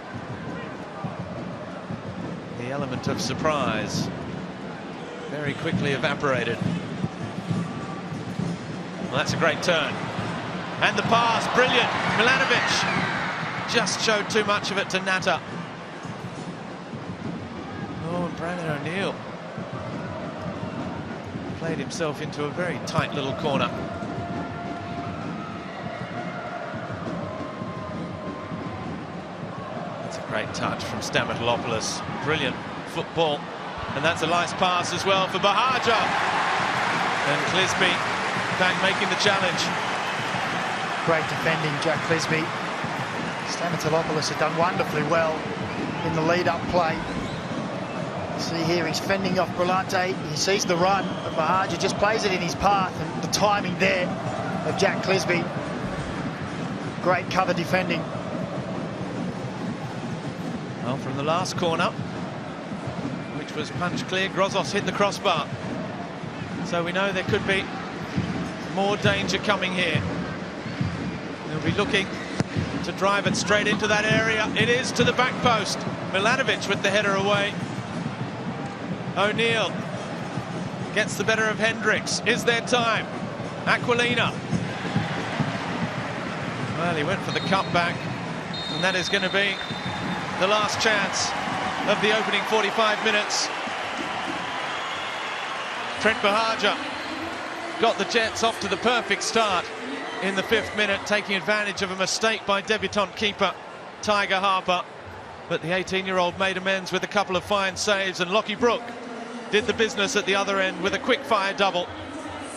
The element of surprise very quickly evaporated. Well, that's a great turn. And the pass, brilliant. Milanovic just showed too much of it to Natta. Oh, and Brandon O'Neill played himself into a very tight little corner. Great touch from Stamatopoulos. Brilliant football. And that's a nice pass as well for Bahaja. And Clisby back making the challenge. Great defending, Jack Clisby. Stamatopoulos had done wonderfully well in the lead-up play. See here, he's fending off Brillante. He sees the run of Bahaja, just plays it in his path, and the timing there of Jack Clisby. Great cover defending. Well, from the last corner, which was punch clear, Grozos hit the crossbar. So we know there could be more danger coming here. They'll be looking to drive it straight into that area. It is to the back post. Milanovic with the header away. O'Neill gets the better of Hendricks. Is there time? Aquilina. Well, he went for the cutback, and that is going to be the last chance of the opening 45 minutes. Trent Bahaja got the Jets off to the perfect start in the 5th minute, taking advantage of a mistake by debutant keeper Tiger Harper. But the 18-year-old made amends with a couple of fine saves, and Lachlan Brook did the business at the other end with a quick-fire double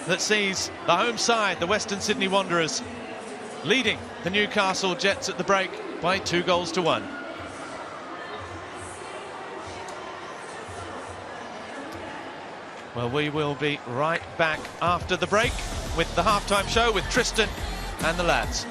that sees the home side, the Western Sydney Wanderers, leading the Newcastle Jets at the break by 2-1. Well, we will be right back after the break with the halftime show with Tristan and the lads.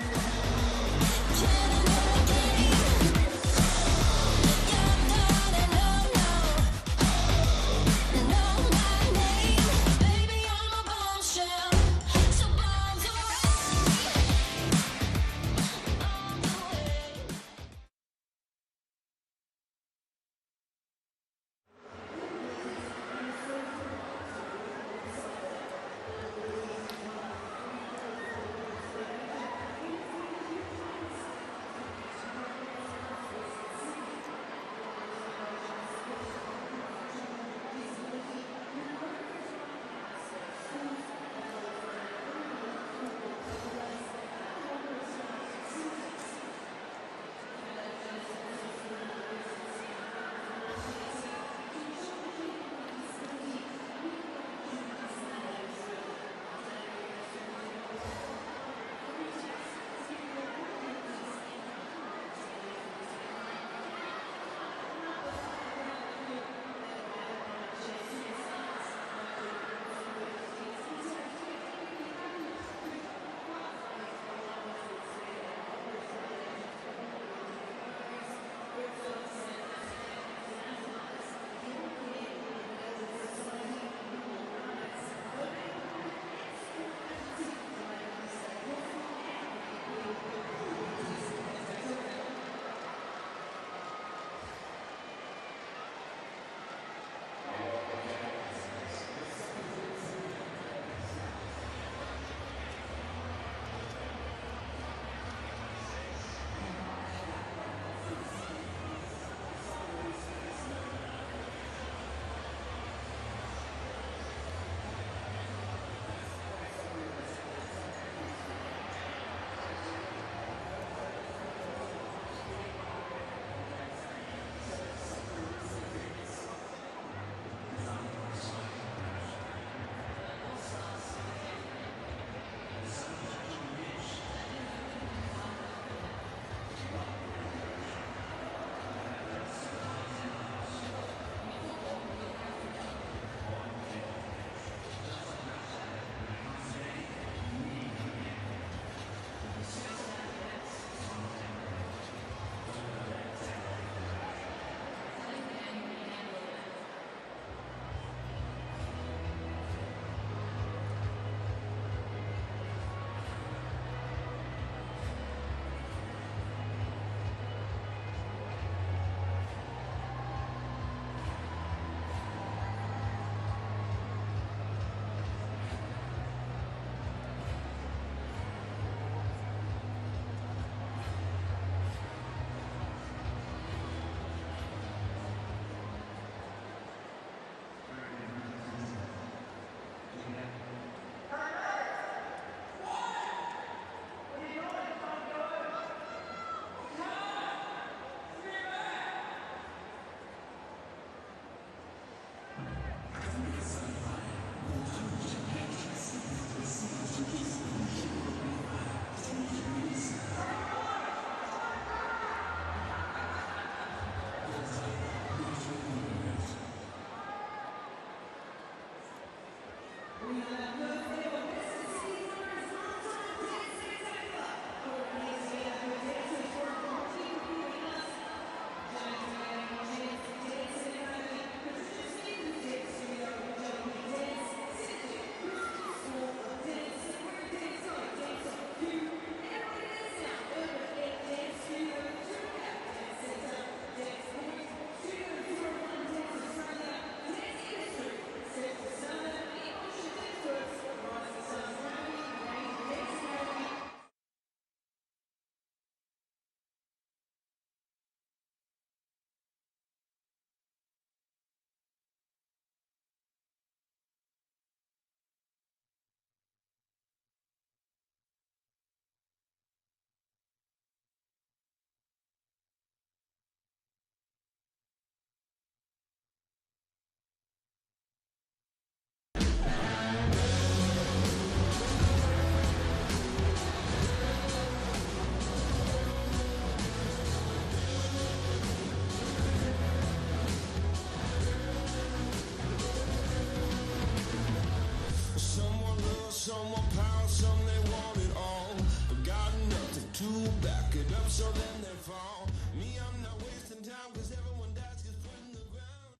so then they fall. Me, I'm not wasting time, cause everyone dies, gets put in the ground.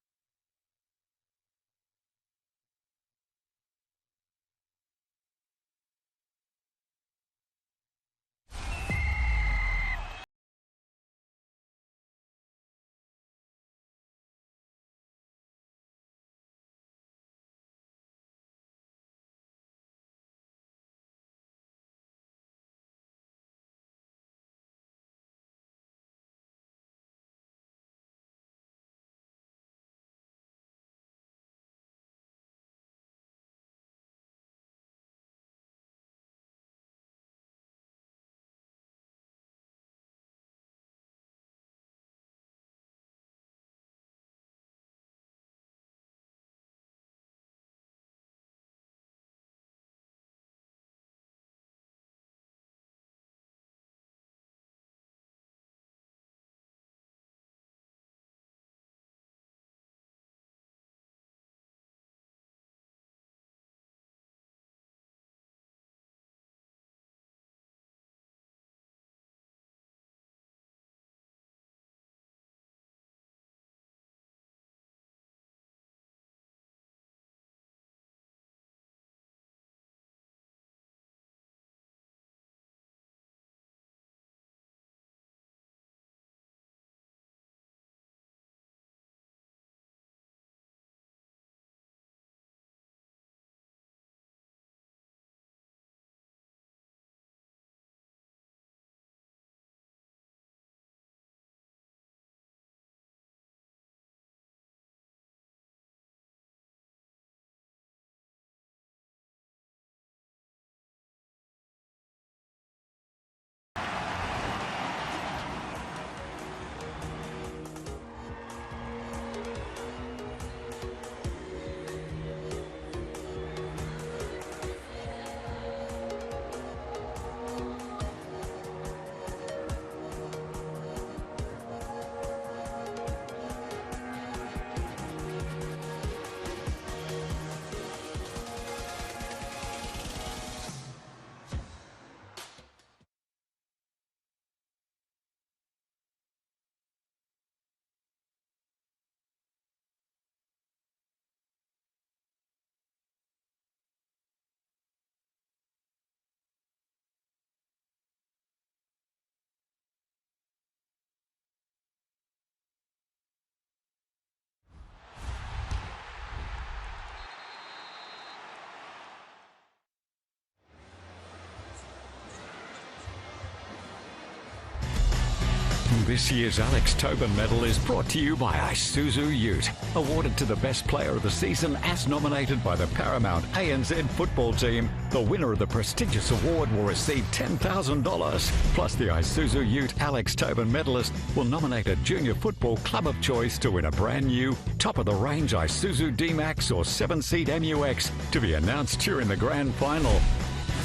This year's Alex Tobin Medal is brought to you by Isuzu Ute, awarded to the best player of the season as nominated by the Paramount ANZ football team. The winner of the prestigious award will receive $10,000. Plus, the Isuzu Ute Alex Tobin medalist will nominate a junior football club of choice to win a brand new, top-of-the-range Isuzu D-Max or 7-seat MUX to be announced during the grand final.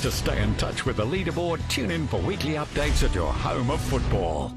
To stay in touch with the leaderboard, tune in for weekly updates at your home of football.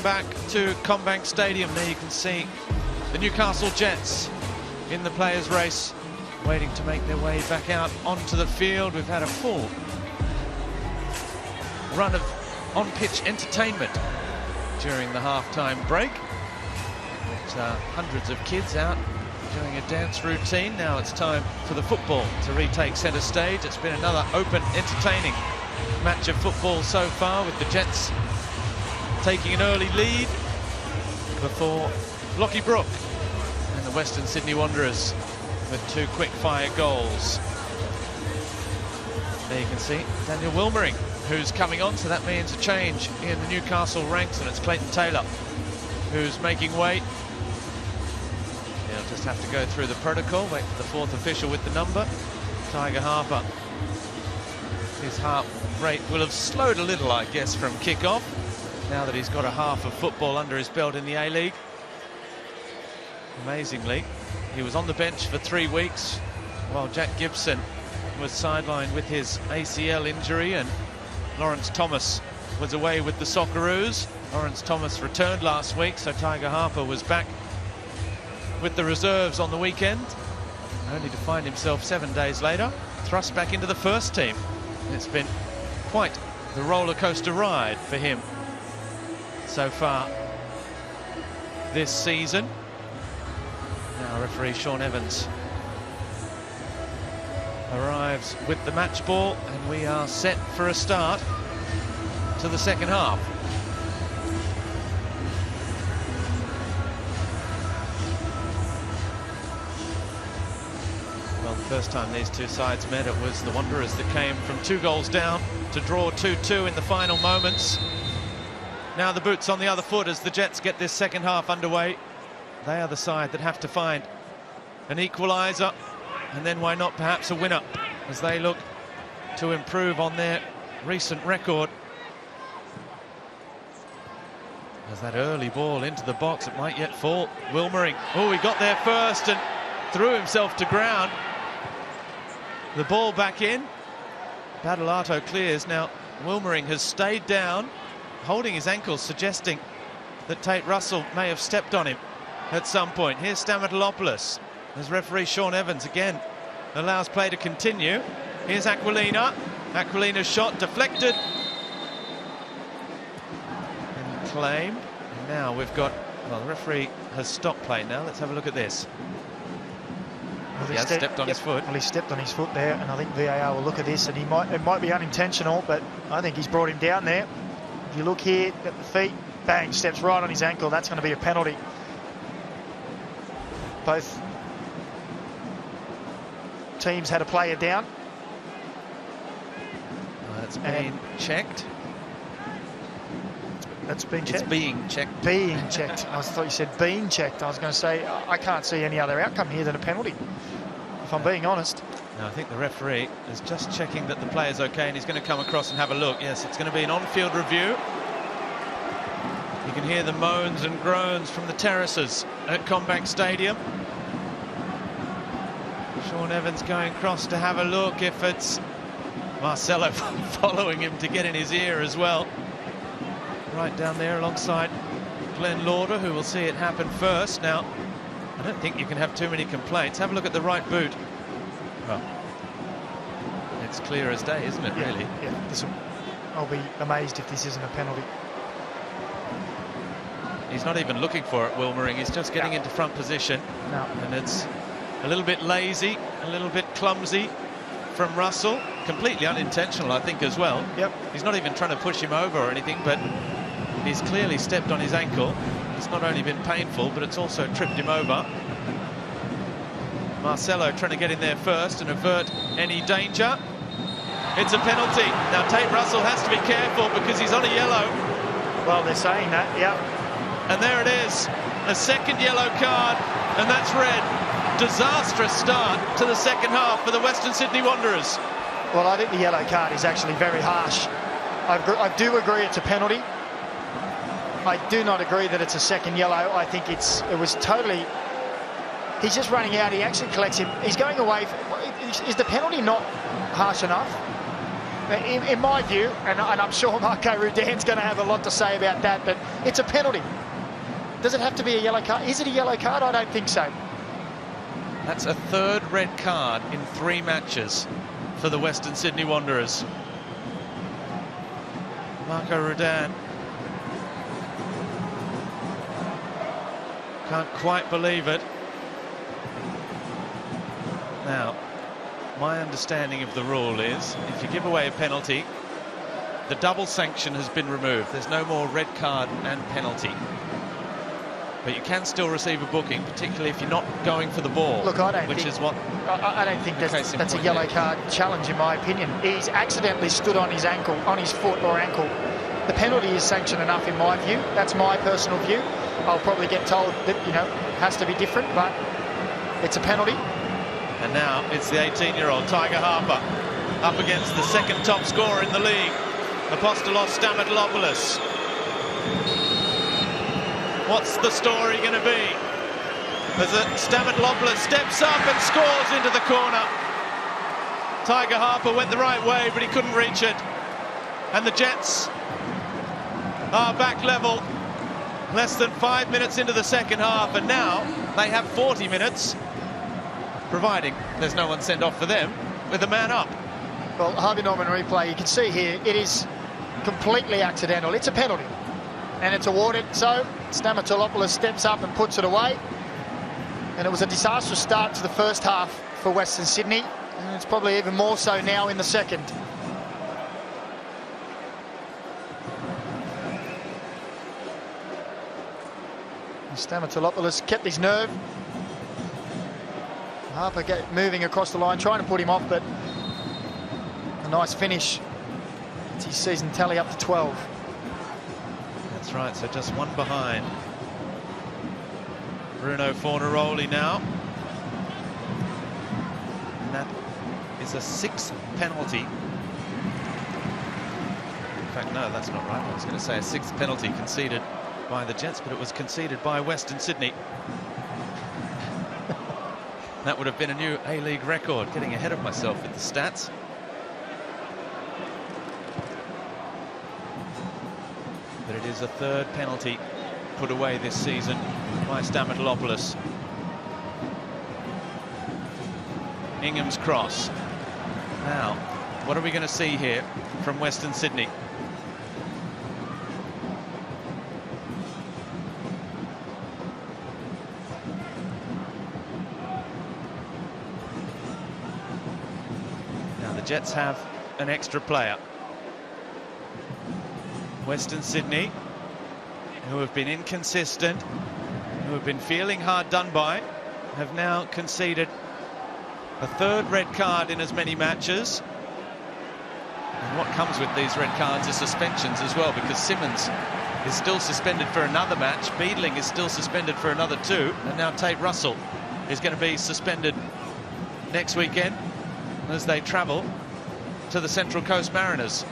welcome back to Combank Stadium. There you can see the Newcastle Jets in the players' race, waiting to make their way back out onto the field. We've had a full run of on-pitch entertainment during the half-time break. With hundreds of kids out doing a dance routine. Now it's time for the football to retake centre stage. It's been another open, entertaining match of football so far, with the Jets taking an early lead before Lachlan Brook and the Western Sydney Wanderers with 2 quick-fire goals. There you can see Daniel Wilmering, who's coming on, so that means a change in the Newcastle ranks, and it's Clayton Taylor who's making way. He'll just have to go through the protocol, wait for the 4th official with the number. Tiger Harper, his heart rate will have slowed a little, I guess, from kick-off, now that he's got a half of football under his belt in the A-League. Amazingly, he was on the bench for 3 weeks while Jack Gibson was sidelined with his ACL injury, and Lawrence Thomas was away with the Socceroos. Lawrence Thomas returned last week, so Tiger Harper was back with the reserves on the weekend, only to find himself 7 days later thrust back into the first team. It's been quite the roller coaster ride for him so far this season. Now referee Sean Evans arrives with the match ball, and we are set for a start to the second half. Well, the first time these two sides met, it was the Wanderers that came from 2 goals down to draw 2-2 in the final moments. Now the boot's on the other foot as the Jets get this second half underway. They are the side that have to find an equalizer, and then why not perhaps a winner, as they look to improve on their recent record. As that early ball into the box, it might yet fall. Wilmering, oh, he got there first and threw himself to ground. The ball back in. Badalato clears. Now Wilmering has stayed down, holding his ankles, suggesting that Tate Russell may have stepped on him at some point. Here's Stamatopoulos as referee Sean Evans again allows play to continue. Here's Aquilina. Aquilina's shot deflected and claimed. And now we've got, well, the referee has stopped play now. Let's have a look at this. Well, he has stepped on his foot. Well, he stepped on his foot there, and I think VAR will look at this, and it might be unintentional, but I think he's brought him down there. If you look here at the feet, bang, steps right on his ankle. That's going to be a penalty. Both teams had a player down. That's been checked. That's been checked? It's being checked. Being checked. I thought you said being checked. I was going to say, I can't see any other outcome here than a penalty, if I'm being honest. No, I think the referee is just checking that the player's okay, and he's going to come across and have a look. Yes, it's going to be an on-field review. You can hear the moans and groans from the terraces at Combank Stadium. Sean Evans going across to have a look, if it's Marcelo following him to get in his ear as well. Right down there alongside Glenn Lauder, who will see it happen first. Now, I don't think you can have too many complaints. Have a look at the right boot. Well, it's clear as day, isn't it, really? Yeah, I'll be amazed if this isn't a penalty. He's not even looking for it, Wilmering. He's just getting into front position. No. And it's a little bit lazy, a little bit clumsy from Russell. Completely unintentional, I think, as well. Yep. He's not even trying to push him over or anything, but he's clearly stepped on his ankle. It's not only been painful, but it's also tripped him over. Marcelo trying to get in there first and avert any danger. It's a penalty. Now Tate Russell has to be careful because he's on a yellow. Well, they're saying that, yeah. And there it is, a second yellow card, and that's red. Disastrous start to the second half for the Western Sydney Wanderers. Well, I think the yellow card is actually very harsh. I do agree it's a penalty. I do not agree that it's a second yellow. I think it was totally... He's just running out. He actually collects him. He's going away. Is the penalty not harsh enough? In my view, and I'm sure Marco Rudan's going to have a lot to say about that, but It's a penalty. Does it have to be a yellow card? Is it a yellow card? I don't think so. That's a third red card in 3 matches for the Western Sydney Wanderers. Marco Rudan can't quite believe it. Now, my understanding of the rule is if you give away a penalty, the double sanction has been removed. There's no more red card and penalty. But you can still receive a booking, particularly if you're not going for the ball. Look, I don't which think, is what I don't think that's a yellow card challenge, in my opinion. He's accidentally stood on his ankle, on his foot or ankle. The penalty is sanction enough, in my view. That's my personal view. I'll probably get told that, you know, it has to be different, but it's a penalty. And now it's the 18-year-old Tiger Harper up against the second top scorer in the league, Apostolos Stamatopoulos. What's the story going to be? As Stamatopoulos steps up and scores into the corner. Tiger Harper went the right way, but he couldn't reach it. And the Jets are back level. Less than 5 minutes into the second half, and now they have 40 minutes, providing there's no one sent off for them, with a man up. Well, Harvey Norman replay, you can see here, it is completely accidental. It's a penalty, and it's awarded. So Stamatopoulos steps up and puts it away. And it was a disastrous start to the first half for Western Sydney, and it's probably even more so now in the second. Stamatopoulos kept his nerve. Harper moving across the line, trying to put him off, but a nice finish. It's his season tally up to 12. That's right, so just one behind. Bruno Fornaroli now. And that is a 6th penalty. In fact, no, that's not right. I was going to say a 6th penalty conceded by the Jets, but it was conceded by Western Sydney. That would have been a new A-League record. Getting ahead of myself with the stats. But it is a 3rd penalty put away this season by Stamatopoulos. Ingham's cross. Now, what are we going to see here from Western Sydney? Now, the Jets have an extra player. Western Sydney, who have been inconsistent, who have been feeling hard done by, have now conceded a 3rd red card in as many matches. And what comes with these red cards is suspensions as well, because Simmons is still suspended for another match, Beadling is still suspended for another 2, and now Tate Russell is going to be suspended next weekend as they travel to the Central Coast Mariners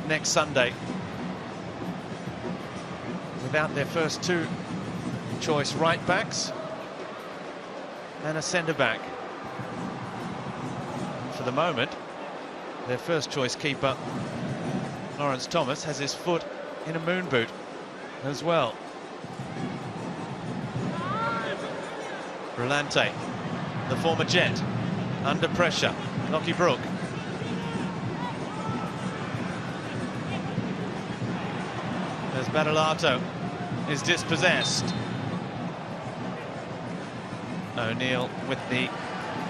next Sunday. Without their first 2 choice right backs and a centre back. And for the moment, their first choice keeper, Lawrence Thomas, has his foot in a moon boot as well. Brillante, the former Jet, under pressure. Lachlan Brook. As Badalato is dispossessed. O'Neill with the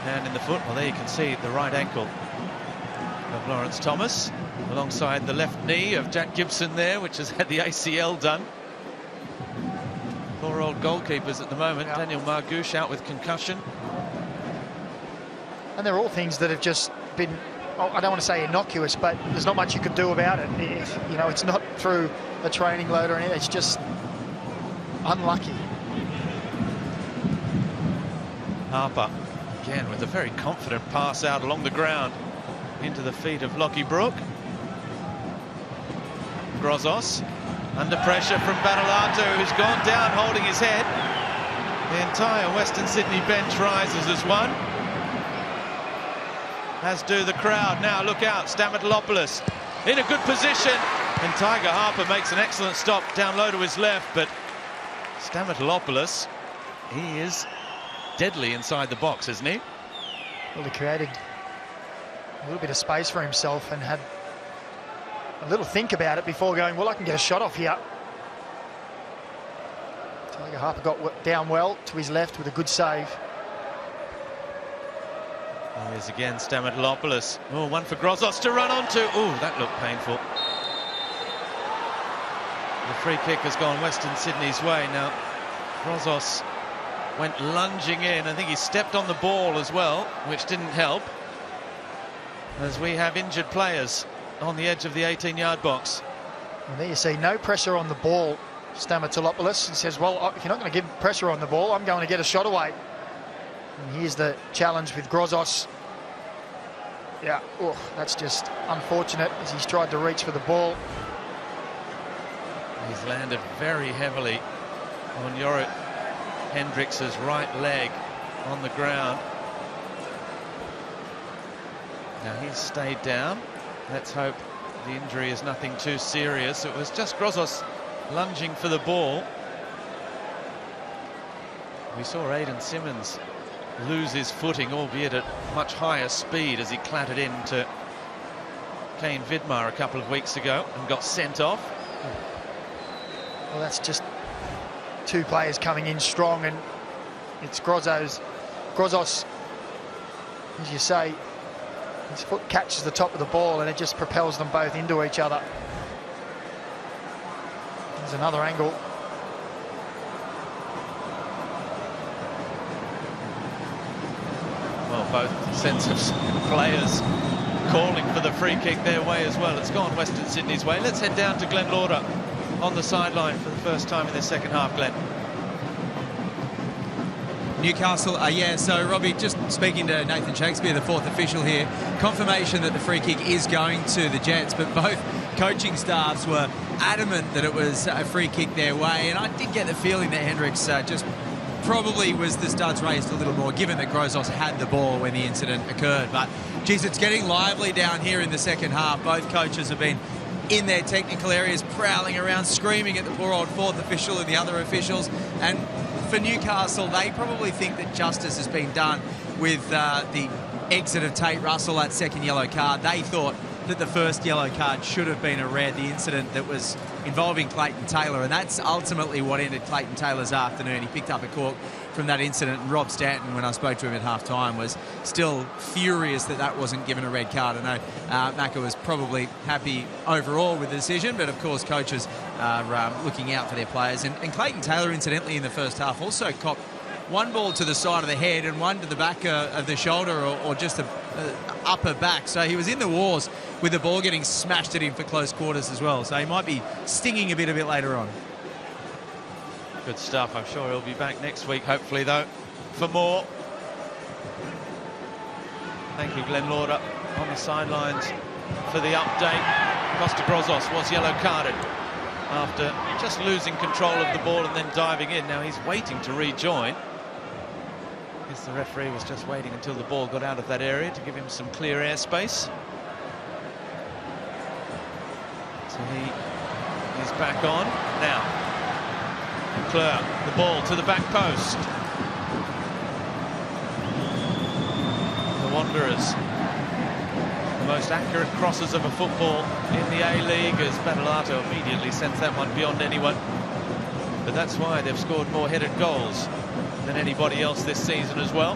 hand in the foot. Well, there you can see the right ankle of Lawrence Thomas alongside the left knee of Jack Gibson there, which has had the ACL done. 4 old goalkeepers at the moment. Yeah. Daniel Margouche out with concussion. And they're all things that have just been, I don't want to say innocuous, but there's not much you could do about it. You know, it's not through a training load or anything, it's just unlucky. Harper again with a very confident pass out along the ground into the feet of Lachlan Brook. Grozos under pressure from Badalato, who's gone down holding his head. The entire Western Sydney bench rises as one, as do the crowd. Now look out, Stamatopoulos in a good position, And Tiger Harper makes an excellent stop down low to his left, but Stamatopoulos, he is deadly inside the box, isn't he? Well, he created a little bit of space for himself and had a little think about it before going, well, I can get a shot off here. Tiger Harper got down well to his left with a good save. There he is again, Stamatopoulos. Oh, one for Grozos to run onto. Oh, that looked painful. The free kick has gone Western Sydney's way. Now, Grozos went lunging in. I think he stepped on the ball as well, which didn't help, as we have injured players on the edge of the 18-yard box. And there you see, no pressure on the ball. Stamatopoulos, he says, well, if you're not going to give pressure on the ball, I'm going to get a shot away. And here's the challenge with Grozos. Yeah, oh, that's just unfortunate as he's tried to reach for the ball. He's landed very heavily on Jorrit Hendricks's right leg on the ground. Now he's stayed down. Let's hope the injury is nothing too serious. It was just Grozos lunging for the ball. We saw Aidan Simmons lose his footing, albeit at much higher speed, as he clattered into Kane Vidmar a couple of weeks ago and got sent off. Well, that's just two players coming in strong, and it's Grozos, as you say, his foot catches the top of the ball and it just propels them both into each other. There's another angle. Well, both sets of players calling for the free kick their way as well. It's gone Western Sydney's way. Let's head down to Glenn Lauder on the sideline for the first time in the second half, Glenn. Newcastle, so Robbie, just speaking to Nathan Shakespeare, the fourth official here, confirmation that the free kick is going to the Jets, but both coaching staffs were adamant that it was a free kick their way, and I did get the feeling that Hendricks just probably was the studs raised a little more, given that Grozos had the ball when the incident occurred. But, geez, it's getting lively down here in the second half. Both coaches have been in their technical areas, prowling around, screaming at the poor old fourth official and the other officials. And for Newcastle, they probably think that justice has been done with the exit of Tate Russell, that second yellow card. They thought that the first yellow card should have been a red, the incident that was involving Clayton Taylor, and that's ultimately what ended Clayton Taylor's afternoon. He picked up a cork from that incident, and Rob Stanton, when I spoke to him at half-time, was still furious that that wasn't given a red card. I know Macca was probably happy overall with the decision, but of course coaches are looking out for their players. And Clayton Taylor, incidentally, in the first half also copped one ball to the side of the head and one to the back of the shoulder, or just the upper back. So he was in the wars with the ball getting smashed at him for close quarters as well. So he might be stinging a bit later on. Good stuff. I'm sure he'll be back next week, hopefully, though, for more. Thank you, Glenn Lauder, on the sidelines for the update. Costa Grozos was yellow carded after just losing control of the ball and then diving in. Now he's waiting to rejoin. I guess the referee was just waiting until the ball got out of that area to give him some clear airspace. So he is back on now. Clare, the ball to the back post. The Wanderers, the most accurate crosses of a football in the A-League, as Badalato immediately sends that one beyond anyone. But that's why they've scored more headed goals than anybody else this season as well.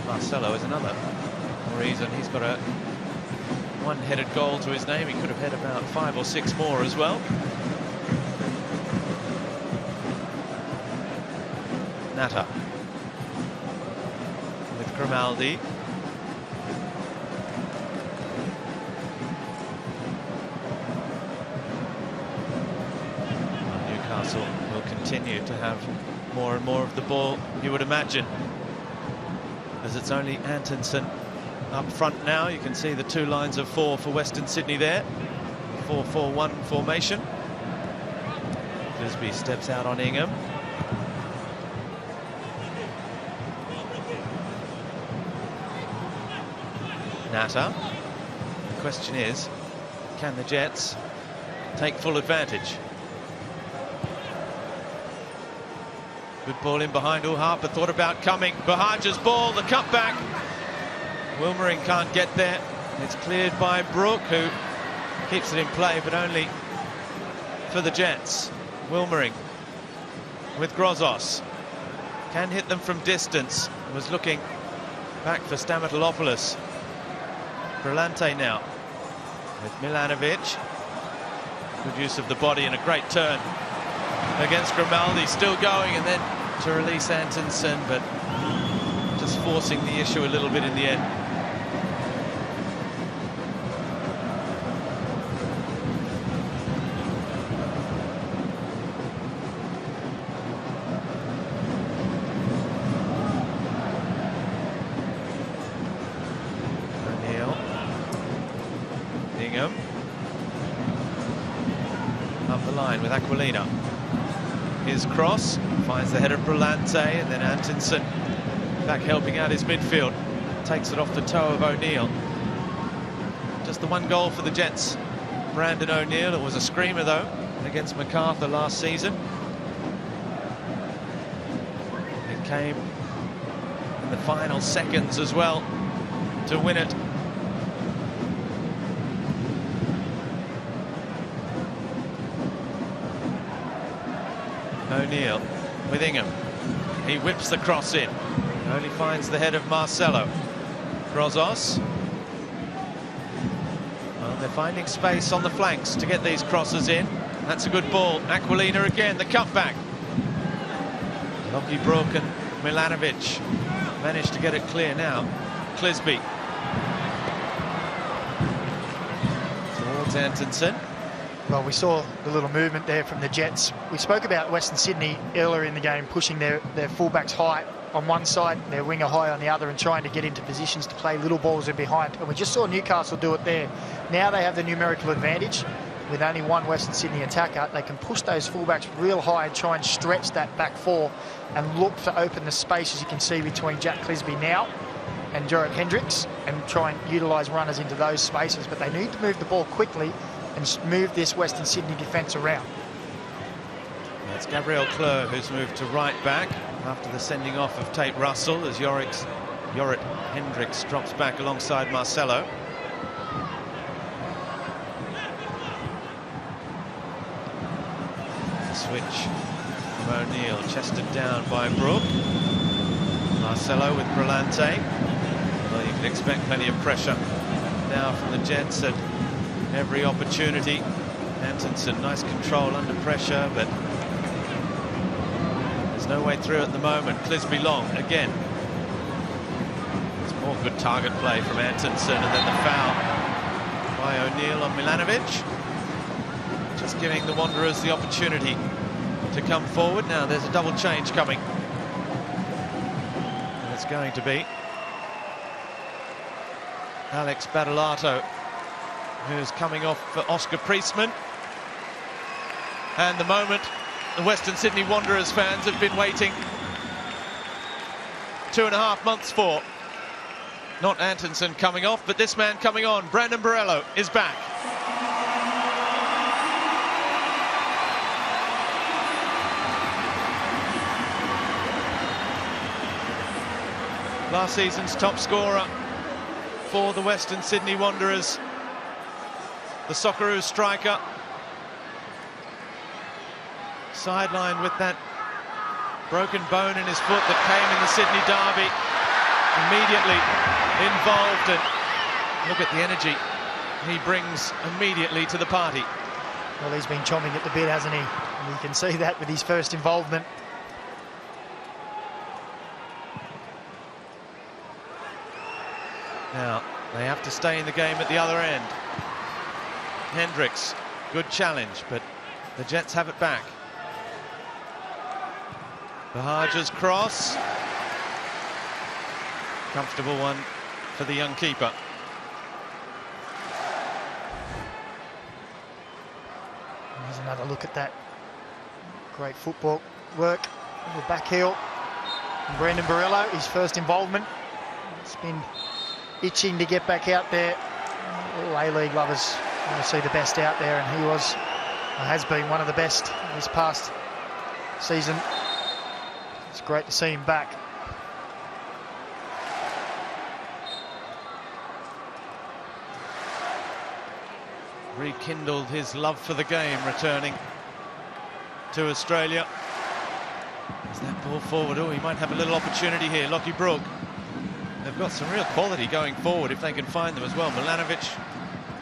Marcelo is another reason. He's got a one-headed goal to his name. He could have had about 5 or 6 more as well. Natta with Grimaldi. Newcastle will continue to have more and more of the ball, you would imagine, as it's only Antonsen up front now. You can see the 2 lines of 4 for Western Sydney there. 4-4-1 formation. Bisbee steps out on Ingham. Natta. question is, can the Jets take full advantage? Good ball in behind. Harper thought about coming. Bahaja's ball, the cutback. Wilmering can't get there. It's cleared by Brook, who keeps it in play, but only for the Jets. Wilmering with Grozos. Can hit them from distance. Was looking back for Stamatopoulos. Brillante now with Milanovic. Good use of the body and a great turn against Grimaldi. Still going, and then to release Antonsen, but just forcing the issue a little bit in the end. Up the line with Aquilina. His cross finds the head of Brillante, and then Antonsen back helping out his midfield. Takes it off the toe of O'Neill. Just the one goal for the Jets. Brandon O'Neill. It was a screamer though against MacArthur last season. It came in the final seconds as well to win it. O'Neill with Ingham. He whips the cross in. Only finds the head of Marcelo. Grozos. Well, they're finding space on the flanks to get these crosses in. That's a good ball. Aquilina again, the cutback. Lockie Brook and Milanovic managed to get it clear now. Clisby. Towards Antonsen. Well, we saw the little movement there from the Jets. We spoke about Western Sydney earlier in the game pushing their fullbacks high on one side, their winger high on the other, and trying to get into positions to play little balls in behind. And we just saw Newcastle do it there. Now they have the numerical advantage. With only one Western Sydney attacker, they can push those fullbacks real high and try and stretch that back four and look to open the space, as you can see, between Jack Clisby now and Jarrett Hendricks, and try and utilise runners into those spaces. But they need to move the ball quickly and move this Western Sydney defence around. That's Gabriel Clerc who's moved to right back after the sending off of Tate Russell, as Jarrett Hendricks drops back alongside Marcelo. Switch from O'Neill, chested down by Brook. Marcelo with Brillante. Well, you can expect plenty of pressure now from the Jets at every opportunity. Antonsen, nice control under pressure, but there's no way through at the moment. Clisby long again. It's more good target play from Antonsen, and then the foul by O'Neill on Milanovic. Just giving the Wanderers the opportunity to come forward. Now there's a double change coming. And it's going to be Alex Badalato, who's coming off for Oscar Priestman. And the moment the Western Sydney Wanderers fans have been waiting 2.5 months for. Not Antonsen coming off, but this man coming on. Brandon Borello is back. Last season's top scorer for the Western Sydney Wanderers. The Socceroos striker, sidelined with that broken bone in his foot that came in the Sydney derby. Immediately involved, and look at the energy he brings immediately to the party. Well, he's been chomping at the bit, hasn't he? And you can see that with his first involvement. Now, they have to stay in the game at the other end. Hendricks, good challenge, but the Jets have it back. Bahaja's cross. Comfortable one for the young keeper. Here's another look at that. Great football work. Little back heel. And Brandon Borello, his first involvement. It's been itching to get back out there All A-League lovers want to see the best out there, and he has been one of the best this past season. It's great to see him back. Rekindled his love for the game, returning to Australia. Is that ball forward? Oh, he might have a little opportunity here. Lachlan Brook. They've got some real quality going forward if they can find them as well. Milanovic,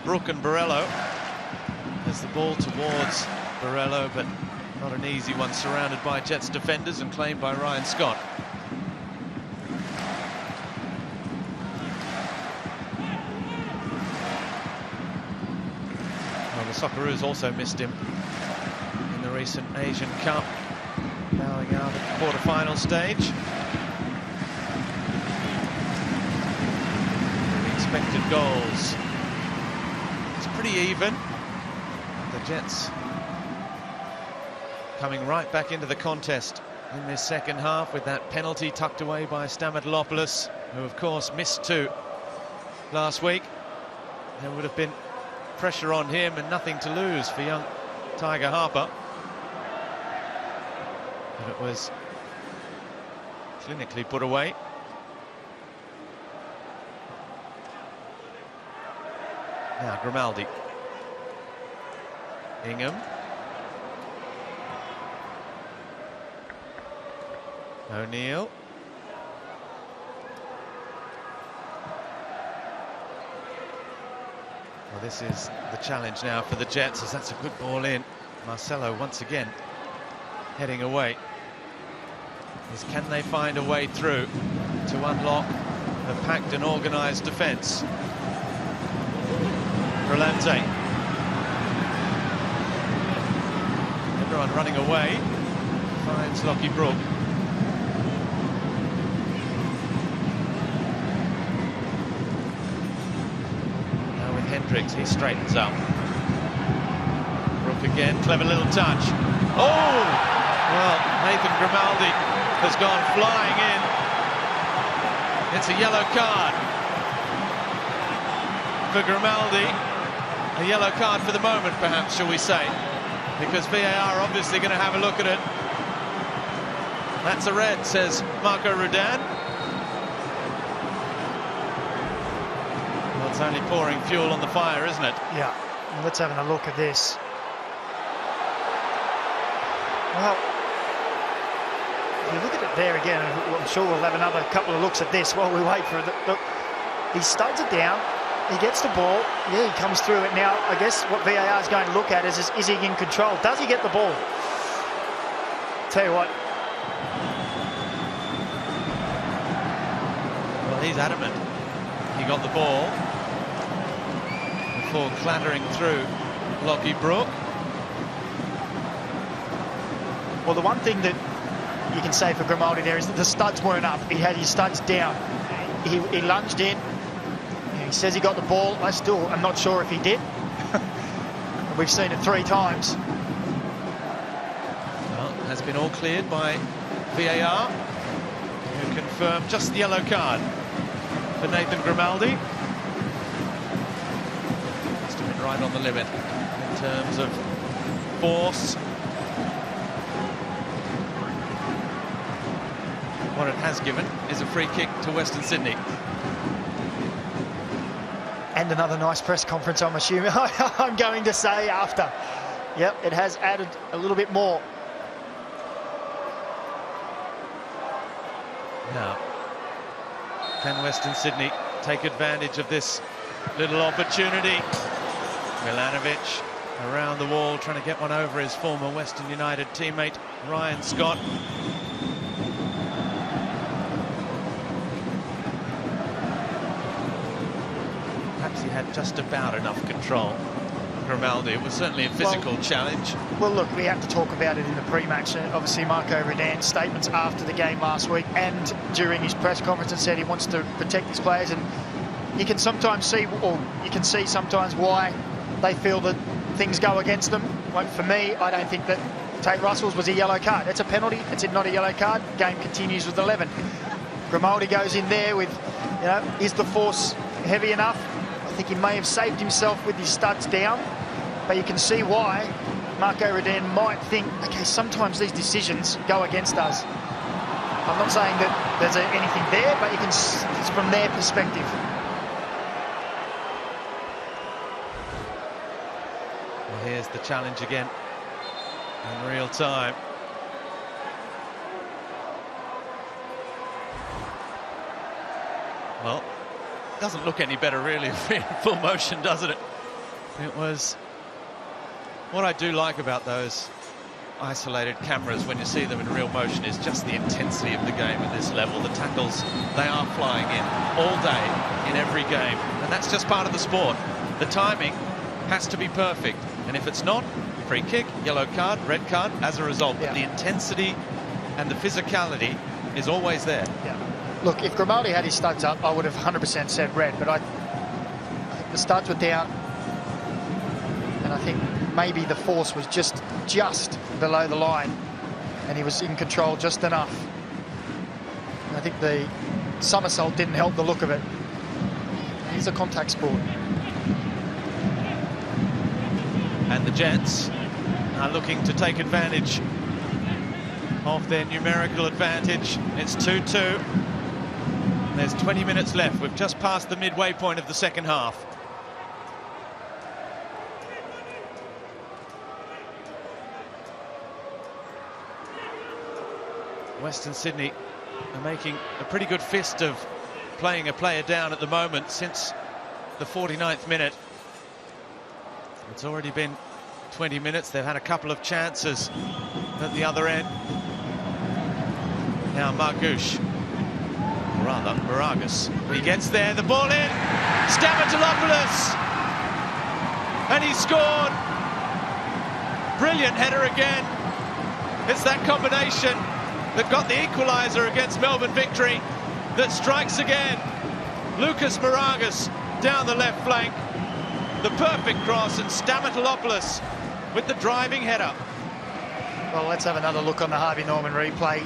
Brook and Barello. There's the ball towards Barello, but not an easy one, surrounded by Jets defenders and claimed by Ryan Scott. Well, the Socceroos also missed him in the recent Asian Cup, bowing out at the quarter-final stage. Expected goals. It's pretty even. The Jets coming right back into the contest in this second half with that penalty tucked away by Stamatopoulos, who of course missed 2 last week. There would have been pressure on him and nothing to lose for young Tiger Harper. But it was clinically put away. Now Grimaldi. Ingham. O'Neill. Well, this is the challenge now for the Jets, as that's a good ball in. Marcelo once again heading away. Can they find a way through to unlock a packed and organised defence? Rolante. Everyone running away. Finds Lachlan Brook. Now with Hendricks, he straightens up. Brook again, clever little touch. Oh! Well, Nathan Grimaldi has gone flying in. It's a yellow card for Grimaldi. A yellow card for the moment, perhaps, shall we say, because VAR are obviously going to have a look at it. That's a red, says Marco Rudan. Well, it's only pouring fuel on the fire, isn't it? Yeah, well, let's have a look at this. Well, if you look at it there again, I'm sure we'll have another couple of looks at this while we wait for it. Look, he studs it down. He gets the ball. Yeah, he comes through it. Now, I guess what VAR is going to look at is he in control? Does he get the ball? Tell you what. Well, he's adamant. He got the ball before clattering through Lachlan Brook. Well, the one thing that you can say for Grimaldi there is that the studs weren't up. He had his studs down. He lunged in. He says he got the ball. I still am not sure if he did. We've seen it 3 times. Well, it has been all cleared by VAR, who confirmed just the yellow card for Nathan Grimaldi. Must have been right on the limit in terms of force. What it has given is a free kick to Western Sydney. And another nice press conference, I'm assuming. I'm going to say after. Yep, it has added a little bit more. Now, can Western Sydney take advantage of this little opportunity? Milanovic around the wall, trying to get one over his former Western United teammate, Ryan Scott. Perhaps he had just about enough control. Grimaldi, it was certainly a physical challenge. Well, look, we have to talk about it in the pre-match. Obviously, Marco Rudan's statements after the game last week and during his press conference, and said he wants to protect his players, and you can sometimes see, or you can see sometimes why they feel that things go against them. Like for me, I don't think that Tate Russell's was a yellow card. It's a penalty. It's not a yellow card. Game continues with 11. Grimaldi goes in there with, is the force heavy enough? I think he may have saved himself with his studs down, but you can see why Marco Redan might think, okay, sometimes these decisions go against us. I'm not saying that there's anything there, but you can, it's from their perspective. Well, here's the challenge again in real time. Well, doesn't look any better really in full motion, doesn't it? It was... What I do like about those isolated cameras when you see them in real motion is just the intensity of the game at this level. The tackles, they are flying in all day in every game, and that's just part of the sport. The timing has to be perfect, and if it's not, free kick, yellow card, red card as a result. But the intensity and the physicality is always there. Yeah. Look, if Grimaldi had his studs up, I would have 100% said red, but I think the studs were down, and I think maybe the force was just below the line, and he was in control just enough. And I think the somersault didn't help the look of it. It's a contact sport. And the Jets are looking to take advantage of their numerical advantage. It's 2-2. There's 20 minutes left. We've just passed the midway point of the second half. Western Sydney are making a pretty good fist of playing a player down at the moment since the 49th minute. It's already been 20 minutes. They've had a couple of chances at the other end. Now Margush, or rather Moragas, he gets there, the ball in, Stamatopoulos, and he scored. Brilliant header again. It's that combination that got the equalizer against Melbourne Victory that strikes again. Lucas Moragas down the left flank. The perfect cross, and Stamatopoulos with the driving header. Well, let's have another look on the Harvey Norman replay.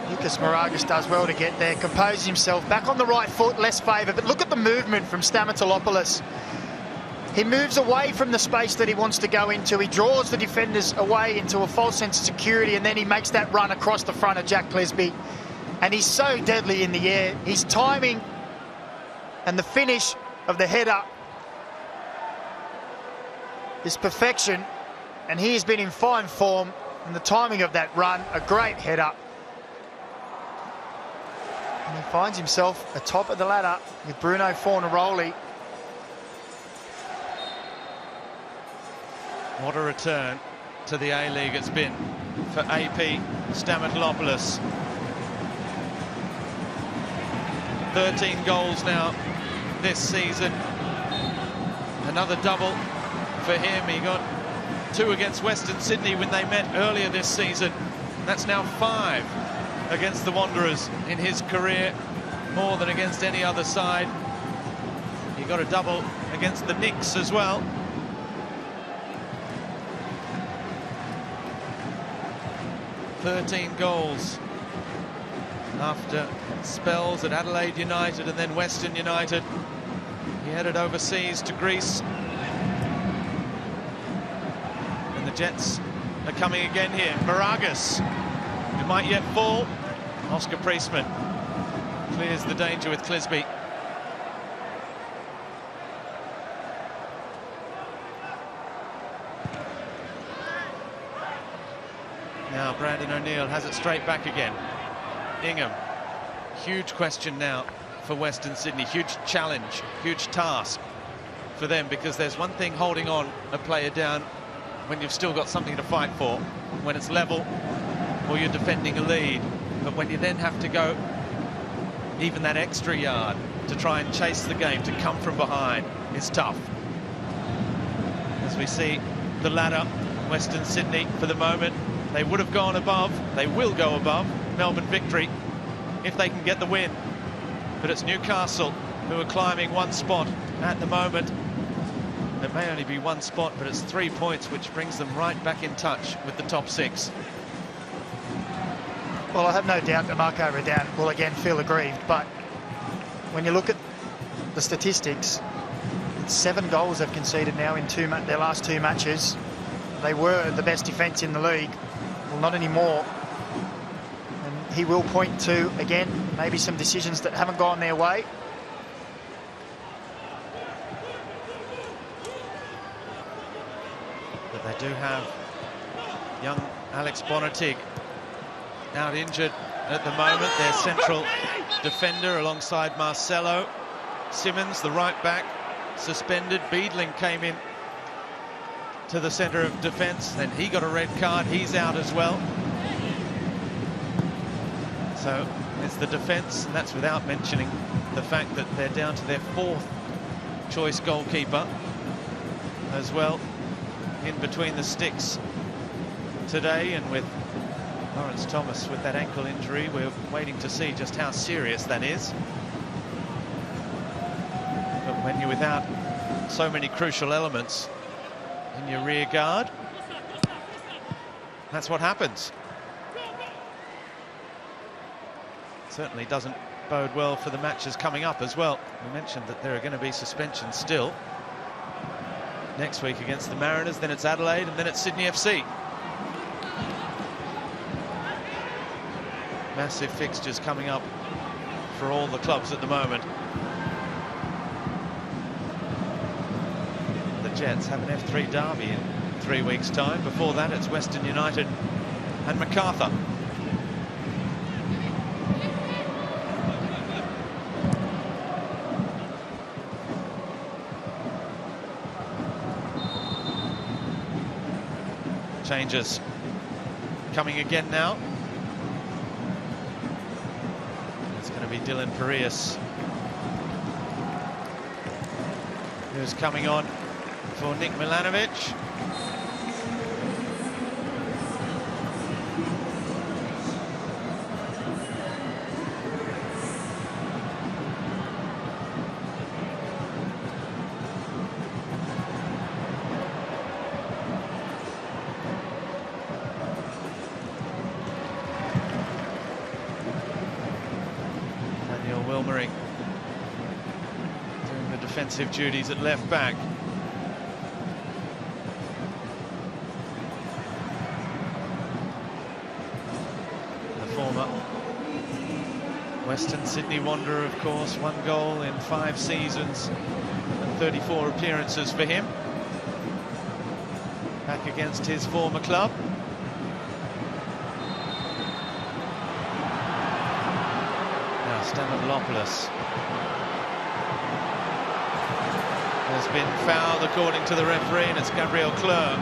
Lucas Moragas does well to get there, composes himself, back on the right foot, less favour, but look at the movement from Stamatopoulos. He moves away from the space that he wants to go into. He draws the defenders away into a false sense of security, and then he makes that run across the front of Jack Clisby. And he's so deadly in the air. His timing and the finish of the header is perfection, and he has been in fine form. And the timing of that run, a great header. And he finds himself atop of the ladder with Bruno Fornaroli. What a return to the A-League it's been for AP Stamatopoulos. 13 goals now this season. Another double for him. He got 2 against Western Sydney when they met earlier this season. That's now 5 against the Wanderers in his career, more than against any other side. He got a double against the Knicks as well. 13 goals after spells at Adelaide United and then Western United. He headed overseas to Greece. And the Jets are coming again here. Moragas, who might yet fall. Oscar Priestman clears the danger with Clisby. Now Brandon O'Neill has it straight back again. Ingham, huge question now for Western Sydney, huge challenge, huge task for them, because there's one thing holding on a player down when you've still got something to fight for, when it's level or you're defending a lead, but when you then have to go even that extra yard to try and chase the game, to come from behind, is tough. As we see the ladder, Western Sydney for the moment, they would have gone above, they will go above Melbourne Victory if they can get the win. But it's Newcastle who are climbing one spot at the moment. It may only be one spot, but it's 3 points, which brings them right back in touch with the top 6. Well, I have no doubt that Marco Redan will again feel aggrieved, but when you look at the statistics, 7 goals they've conceded now in their last 2 matches. They were the best defence in the league. Well, not anymore. And he will point to, again, maybe some decisions that haven't gone their way. But they do have young Alex Bonatig out injured at the moment. Their central defender alongside Marcelo. Simmons, the right back, suspended. Beadling came in to the centre of defence, then he got a red card. He's out as well. So it's the defence, and that's without mentioning the fact that they're down to their 4th choice goalkeeper as well, in between the sticks today. And with Lawrence Thomas with that ankle injury, we're waiting to see just how serious that is. But when you're without so many crucial elements in your rear guard, that's what happens. Certainly doesn't bode well for the matches coming up as well. We mentioned that there are going to be suspensions still. Next week against the Mariners, then it's Adelaide, and then it's Sydney FC. Massive fixtures coming up for all the clubs at the moment. The Jets have an F3 derby in 3 weeks' time. Before that, it's Western United and Macarthur. Changes coming again now. It's going to be Dylan Parias who's coming on for Nick Milanovic. Doing the defensive duties at left back. The former Western Sydney Wanderer, of course, 1 goal in 5 seasons and 34 appearances for him. Back against his former club. Stamatopoulos has been fouled according to the referee, and it's Gabriel Clerc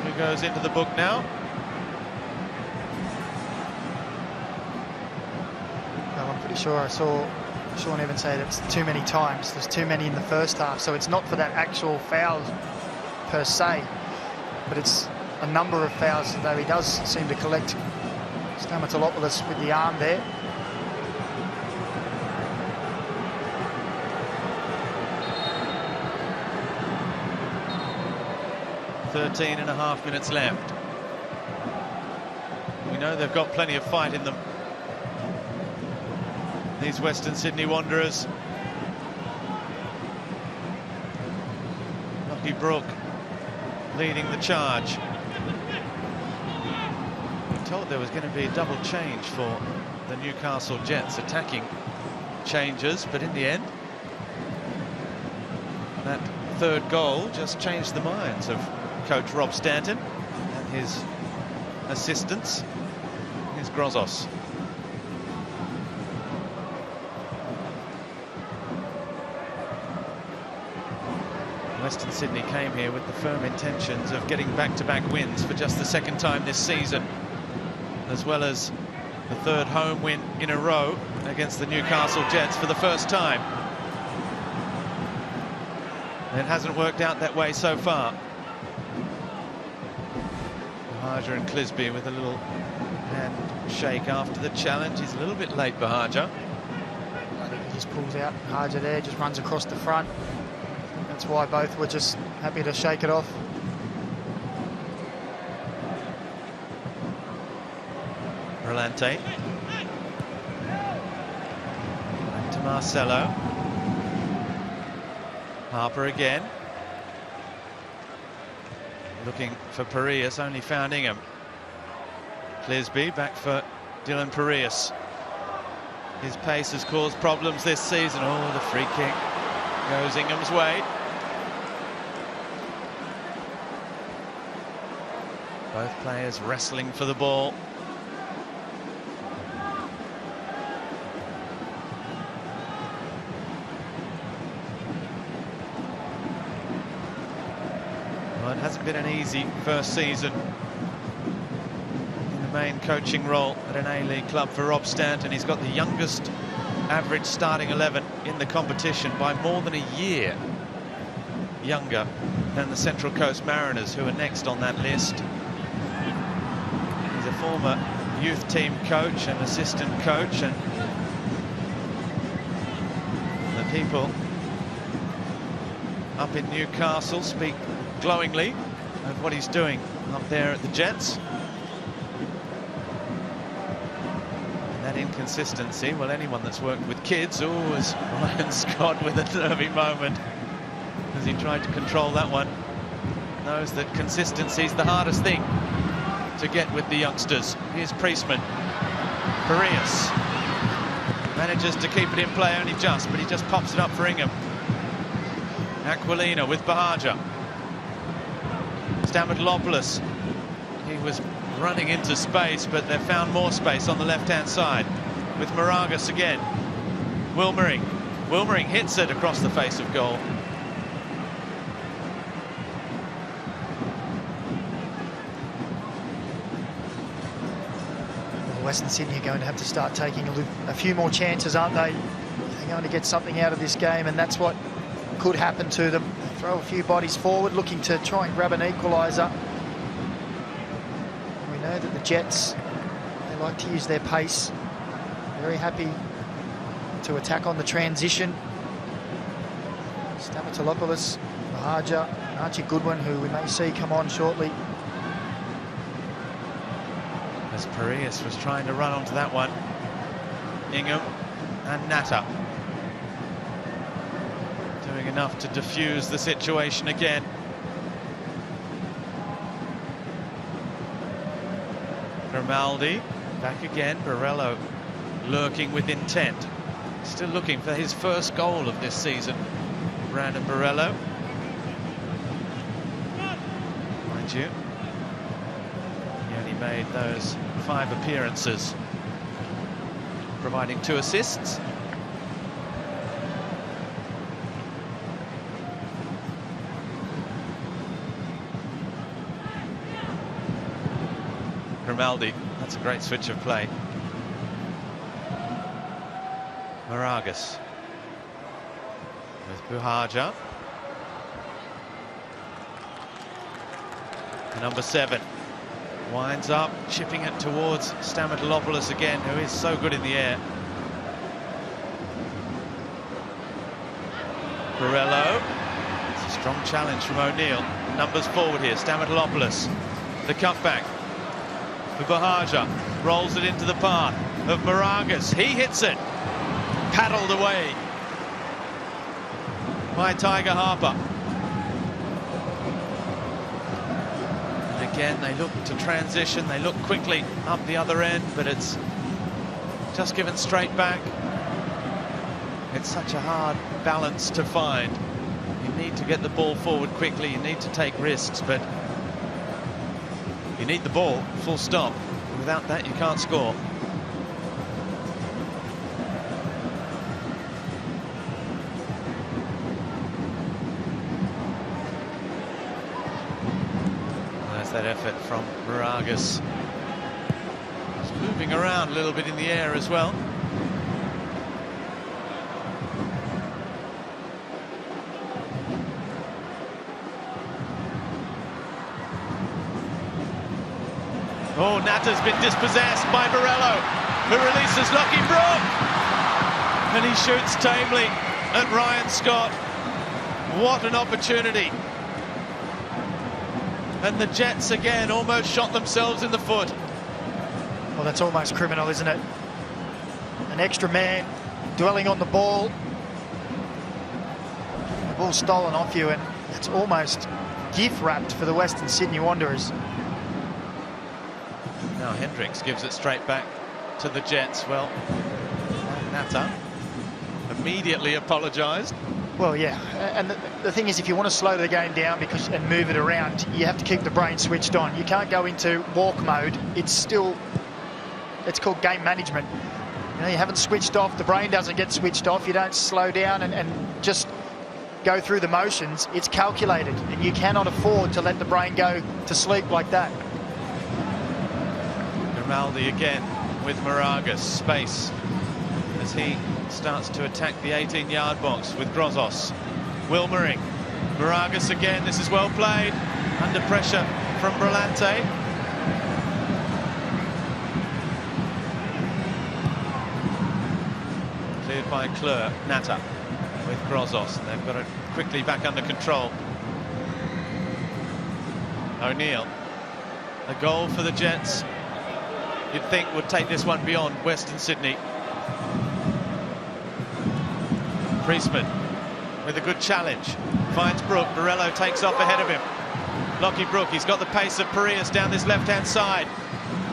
who goes into the book now. Well, I'm pretty sure I saw Sean Evans say that's too many times. There's too many in the first half, so it's not for that actual foul per se, but it's a number of fouls, though he does seem to collect Stamatopoulos with the arm there. 13.5 minutes left. We know they've got plenty of fight in them, these Western Sydney Wanderers. Lachlan Brook leading the charge. I'm told there was going to be a double change for the Newcastle Jets, attacking changes, but in the end, that 3rd goal just changed the minds of coach Rob Stanton and his assistants. Here's Grozos. Western Sydney came here with the firm intentions of getting back-to-back wins for just the 2nd time this season, as well as the 3rd home win in a row against the Newcastle Jets for the first time. It hasn't worked out that way so far. Bahaja and Clisby with a little handshake after the challenge. He's a little bit late, Bahaja. I think he just pulls out Bahaja there, just runs across the front. That's why both were just happy to shake it off. Rolante. Back to Marcelo. Harper again. Looking for Parias, only found Ingham. Clisby back for Dylan Parias. His pace has caused problems this season. Oh, the free kick goes Ingham's way. Both players wrestling for the ball. Well, it hasn't been an easy first season in the main coaching role at an A-League club for Rob Stanton. He's got the youngest average starting 11 in the competition by more than a year younger than the Central Coast Mariners, who are next on that list. He's a former youth team coach and assistant coach, and the people up in Newcastle speak glowingly of what he's doing up there at the Jets. And that inconsistency, well, anyone that's worked with kids, as Ryan Scott with a nervy moment as he tried to control that one, knows that consistency is the hardest thing to get with the youngsters. Here's Priestman. Parias manages to keep it in play only just, but he just pops it up for Ingham. Aquilina with Bahaja. Stamatopoulos. He was running into space, but they've found more space on the left-hand side with Moragas again. Wilmering. Wilmering hits it across the face of goal. Western Sydney are going to have to start taking a few more chances, aren't they? They're going to get something out of this game, and that's what could happen to them. Throw a few bodies forward, looking to try and grab an equaliser. We know that the Jets, they like to use their pace. Very happy to attack on the transition. Stamatopoulos, Bahaja, Archie Goodwin, who we may see come on shortly. As Parias was trying to run onto that one. Ingham and Natta doing enough to diffuse the situation again. Grimaldi back again. Borrello lurking with intent. Still looking for his first goal of this season. Brandon Borrello. Mind you, he only made those 5 appearances, providing 2 assists. Grimaldi, that's a great switch of play. Moragas with Buhaja. Number 7 winds up, chipping it towards Stamatopoulos again, who is so good in the air. Borrello. It's a strong challenge from O'Neill. Numbers forward here. Stamatopoulos. The cutback. Bahaja rolls it into the path of Moragas. He hits it. Paddled away by Tiger Harper. And again, they look to transition. They look quickly up the other end, but it's just given straight back. It's such a hard balance to find. You need to get the ball forward quickly. You need to take risks, but you need the ball, full stop. Without that, you can't score. There's that effort from Moragas. He's moving around a little bit in the air as well. Oh, Natta's been dispossessed by Marcelo, who releases Lachlan Brook. And he shoots tamely at Ryan Scott. What an opportunity. And the Jets again almost shot themselves in the foot. Well, that's almost criminal, isn't it? An extra man dwelling on the ball. ball stolen off you, and it's almost gift wrapped for the Western Sydney Wanderers. Now Hendricks gives it straight back to the Jets. Well, Nata immediately apologised. Well, yeah, and the thing is, if you want to slow the game down and move it around, you have to keep the brain switched on. You can't go into walk mode. It's called game management. You know, you haven't switched off. The brain doesn't get switched off. You don't slow down and just go through the motions. It's calculated, and you cannot afford to let the brain go to sleep like that. Grimaldi again with Moragas. Space as he starts to attack the 18-yard box with Grozos. Wilmering. Moragas again. This is well played. Under pressure from Brillante. Cleared by Kleur. Nata with Grozos. And they've got it quickly back under control. O'Neill. A goal for the Jets, you'd think, would take this one beyond Western Sydney. Priestman with a good challenge. Finds Brook. Borello takes off ahead of him. Lachlan Brook, he's got the pace of Parias down this left-hand side.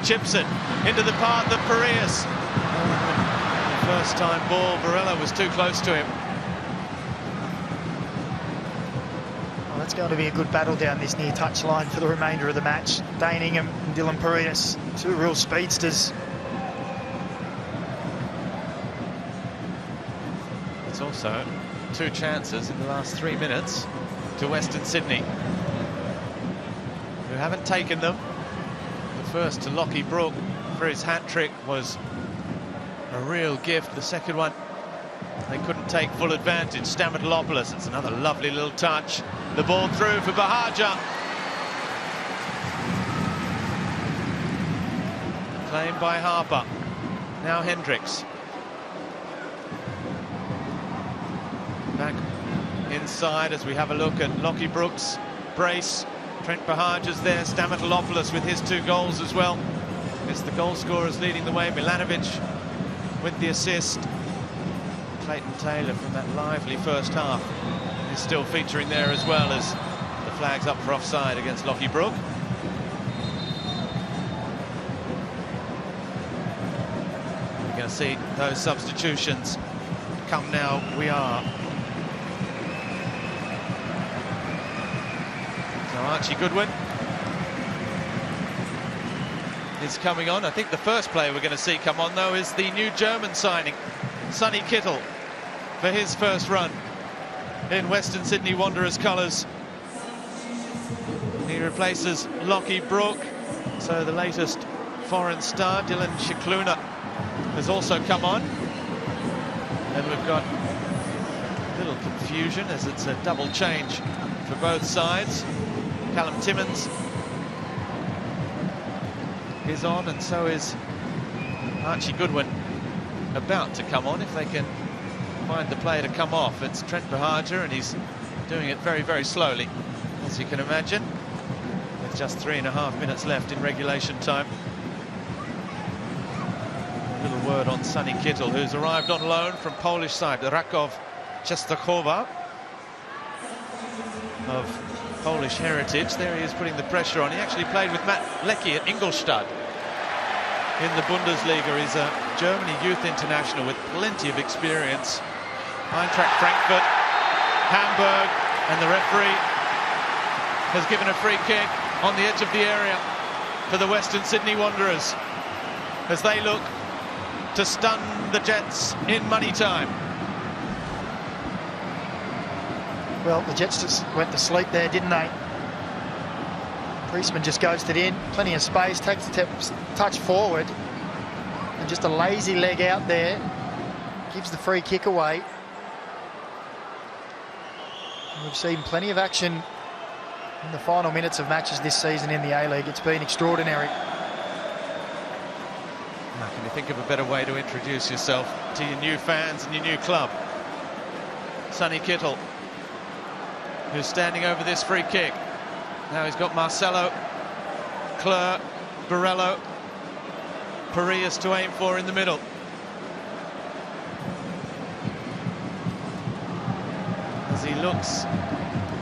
Chips it into the path of Parias. First time ball, Borello was too close to him. Well, that's going to be a good battle down this near touch line for the remainder of the match. Dane Ingham and Dylan Parias, two real speedsters. It's also two chances in the last 3 minutes to Western Sydney, who haven't taken them. The first to Lachlan Brook for his hat-trick was a real gift. The second one, they couldn't take full advantage. Stamatopoulos, it's another lovely little touch. The ball through for Bahaja. Claimed by Harper. Now Hendricks. Back inside as we have a look at Lachlan Brook's brace. Trent Bahaja's there. Stamatopoulos with his 2 goals as well. It's the goal scorers leading the way. Milanovic with the assist. Clayton Taylor from that lively first half is still featuring there, as well as the flags up for offside against Lachlan Brook. We're going to see those substitutions come now. We are. So Archie Goodwin is coming on. I think the first player we're going to see come on, though, is the new German signing, Sonny Kittel, for his first run in Western Sydney Wanderers colours. He replaces Lachlan Brook. So the latest foreign star, Dylan Shikluna, has also come on. And we've got a little confusion as it's a double change for both sides. Callum Timmins is on, and so is Archie Goodwin about to come on if they can find the player to come off. It's Trent Bahaja, and he's doing it very, very slowly, as you can imagine, with just 3.5 minutes left in regulation time. A little word on Sonny Kittel, who's arrived on loan from Polish side, Raków Częstochowa, of Polish heritage. There he is putting the pressure on. He actually played with Matt Leckie at Ingolstadt in the Bundesliga. He's a Germany youth international with plenty of experience. Eintracht Frankfurt, Hamburg, and the referee has given a free kick on the edge of the area for the Western Sydney Wanderers as they look to stun the Jets in money time. Well, the Jets just went to sleep there, didn't they? Priestman just ghosted in, plenty of space, takes a touch forward, and just a lazy leg out there, gives the free kick away. And we've seen plenty of action in the final minutes of matches this season in the A-League. It's been extraordinary. Now, can you think of a better way to introduce yourself to your new fans and your new club? Sonny Kittel, who's standing over this free kick. Now he's got Marcelo, Kleur, Borello, Parias to aim for in the middle. As he looks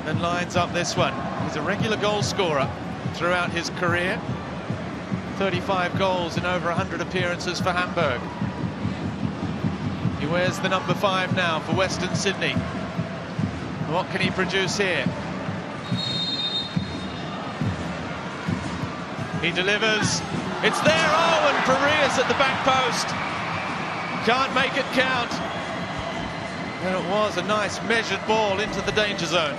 and lines up this one. He's a regular goal scorer throughout his career. 35 goals in over 100 appearances for Hamburg. He wears the number 5 now for Western Sydney. What can he produce here? He delivers. It's there. Oh, and Parias at the back post. Can't make it count. And it was a nice measured ball into the danger zone.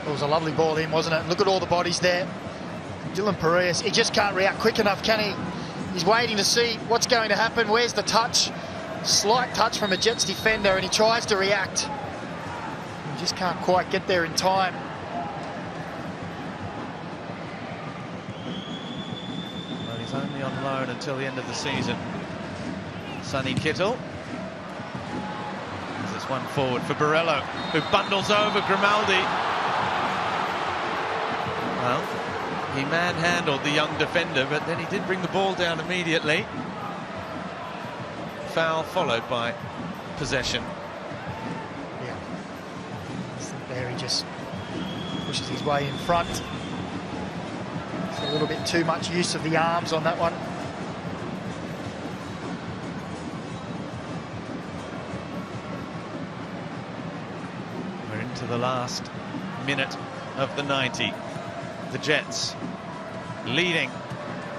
It was a lovely ball in, wasn't it? Look at all the bodies there. Dylan Parias, he just can't react quick enough, can he? He's waiting to see what's going to happen. Where's the touch? Slight touch from a Jets defender, and he tries to react. He just can't quite get there in time. Well, he's only on loan until the end of the season. Sonny Kittle. There's this one forward for Barello, who bundles over Grimaldi. Well, he manhandled the young defender, but then he did bring the ball down immediately. Foul followed by possession. Yeah. There he just pushes his way in front. It's a little bit too much use of the arms on that one. We're into the last minute of the 90. The Jets leading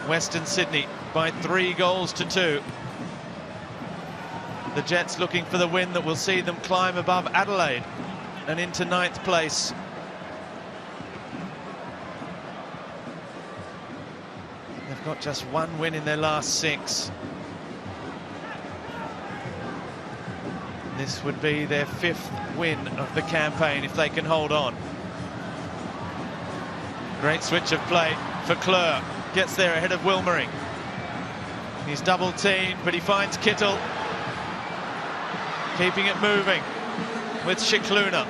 Western Sydney by 3 goals to 2. The Jets looking for the win that will see them climb above Adelaide and into 9th place. They've got just 1 win in their last 6. This would be their 5th win of the campaign if they can hold on. Great switch of play for Kleur. Gets there ahead of Wilmering. He's double teamed, but he finds Kittle. Keeping it moving with Shikluna.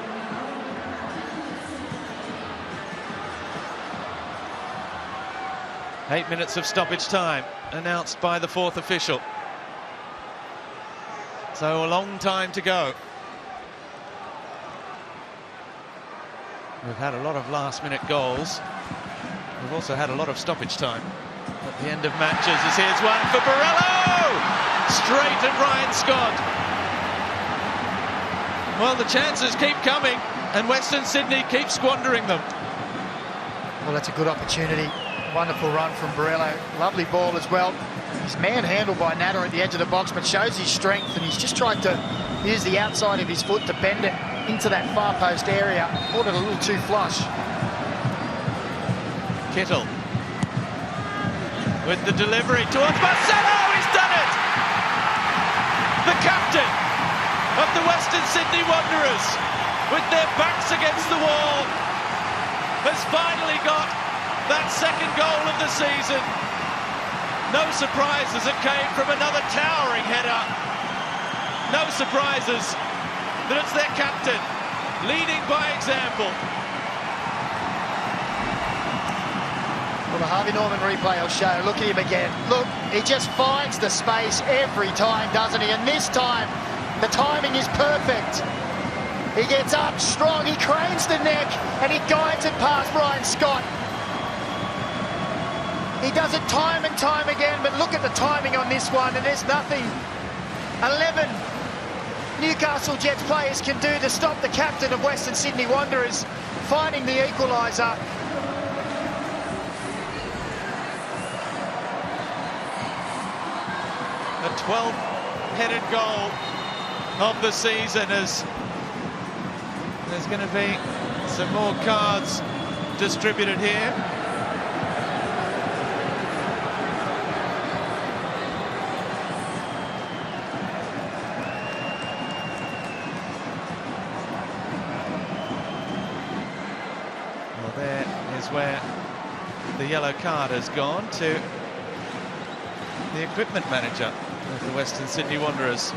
Eight minutes of stoppage time announced by the 4th official. So a long time to go. We've had a lot of last-minute goals. We've also had a lot of stoppage time at the end of matches. As here's one for Barello! Straight at Ryan Scott. Well, the chances keep coming, and Western Sydney keeps squandering them. Well, that's a good opportunity. Wonderful run from Barello. Lovely ball as well. He's manhandled by Natter at the edge of the box, but shows his strength, and he's just tried to use the outside of his foot to bend it into that far post area. Caught it a little too flush. Kittle with the delivery towards Marcelo. He's done it! The captain of the Western Sydney Wanderers, with their backs against the wall, has finally got that 2nd goal of the season. No surprises, it came from another towering header. No surprises that it's their captain leading by example. Well, the Harvey Norman replay will show. Look at him again. Look, he just finds the space every time, doesn't he? And this time, the timing is perfect. He gets up strong, he cranes the neck, and he guides it past Ryan Scott. He does it time and time again, but look at the timing on this one, and there's nothing 11 Newcastle Jets players can do to stop the captain of Western Sydney Wanderers finding the equaliser. A 12th headed goal of the season, as there's going to be some more cards distributed here. Well, there is where the yellow card has gone to the equipment manager of the Western Sydney Wanderers.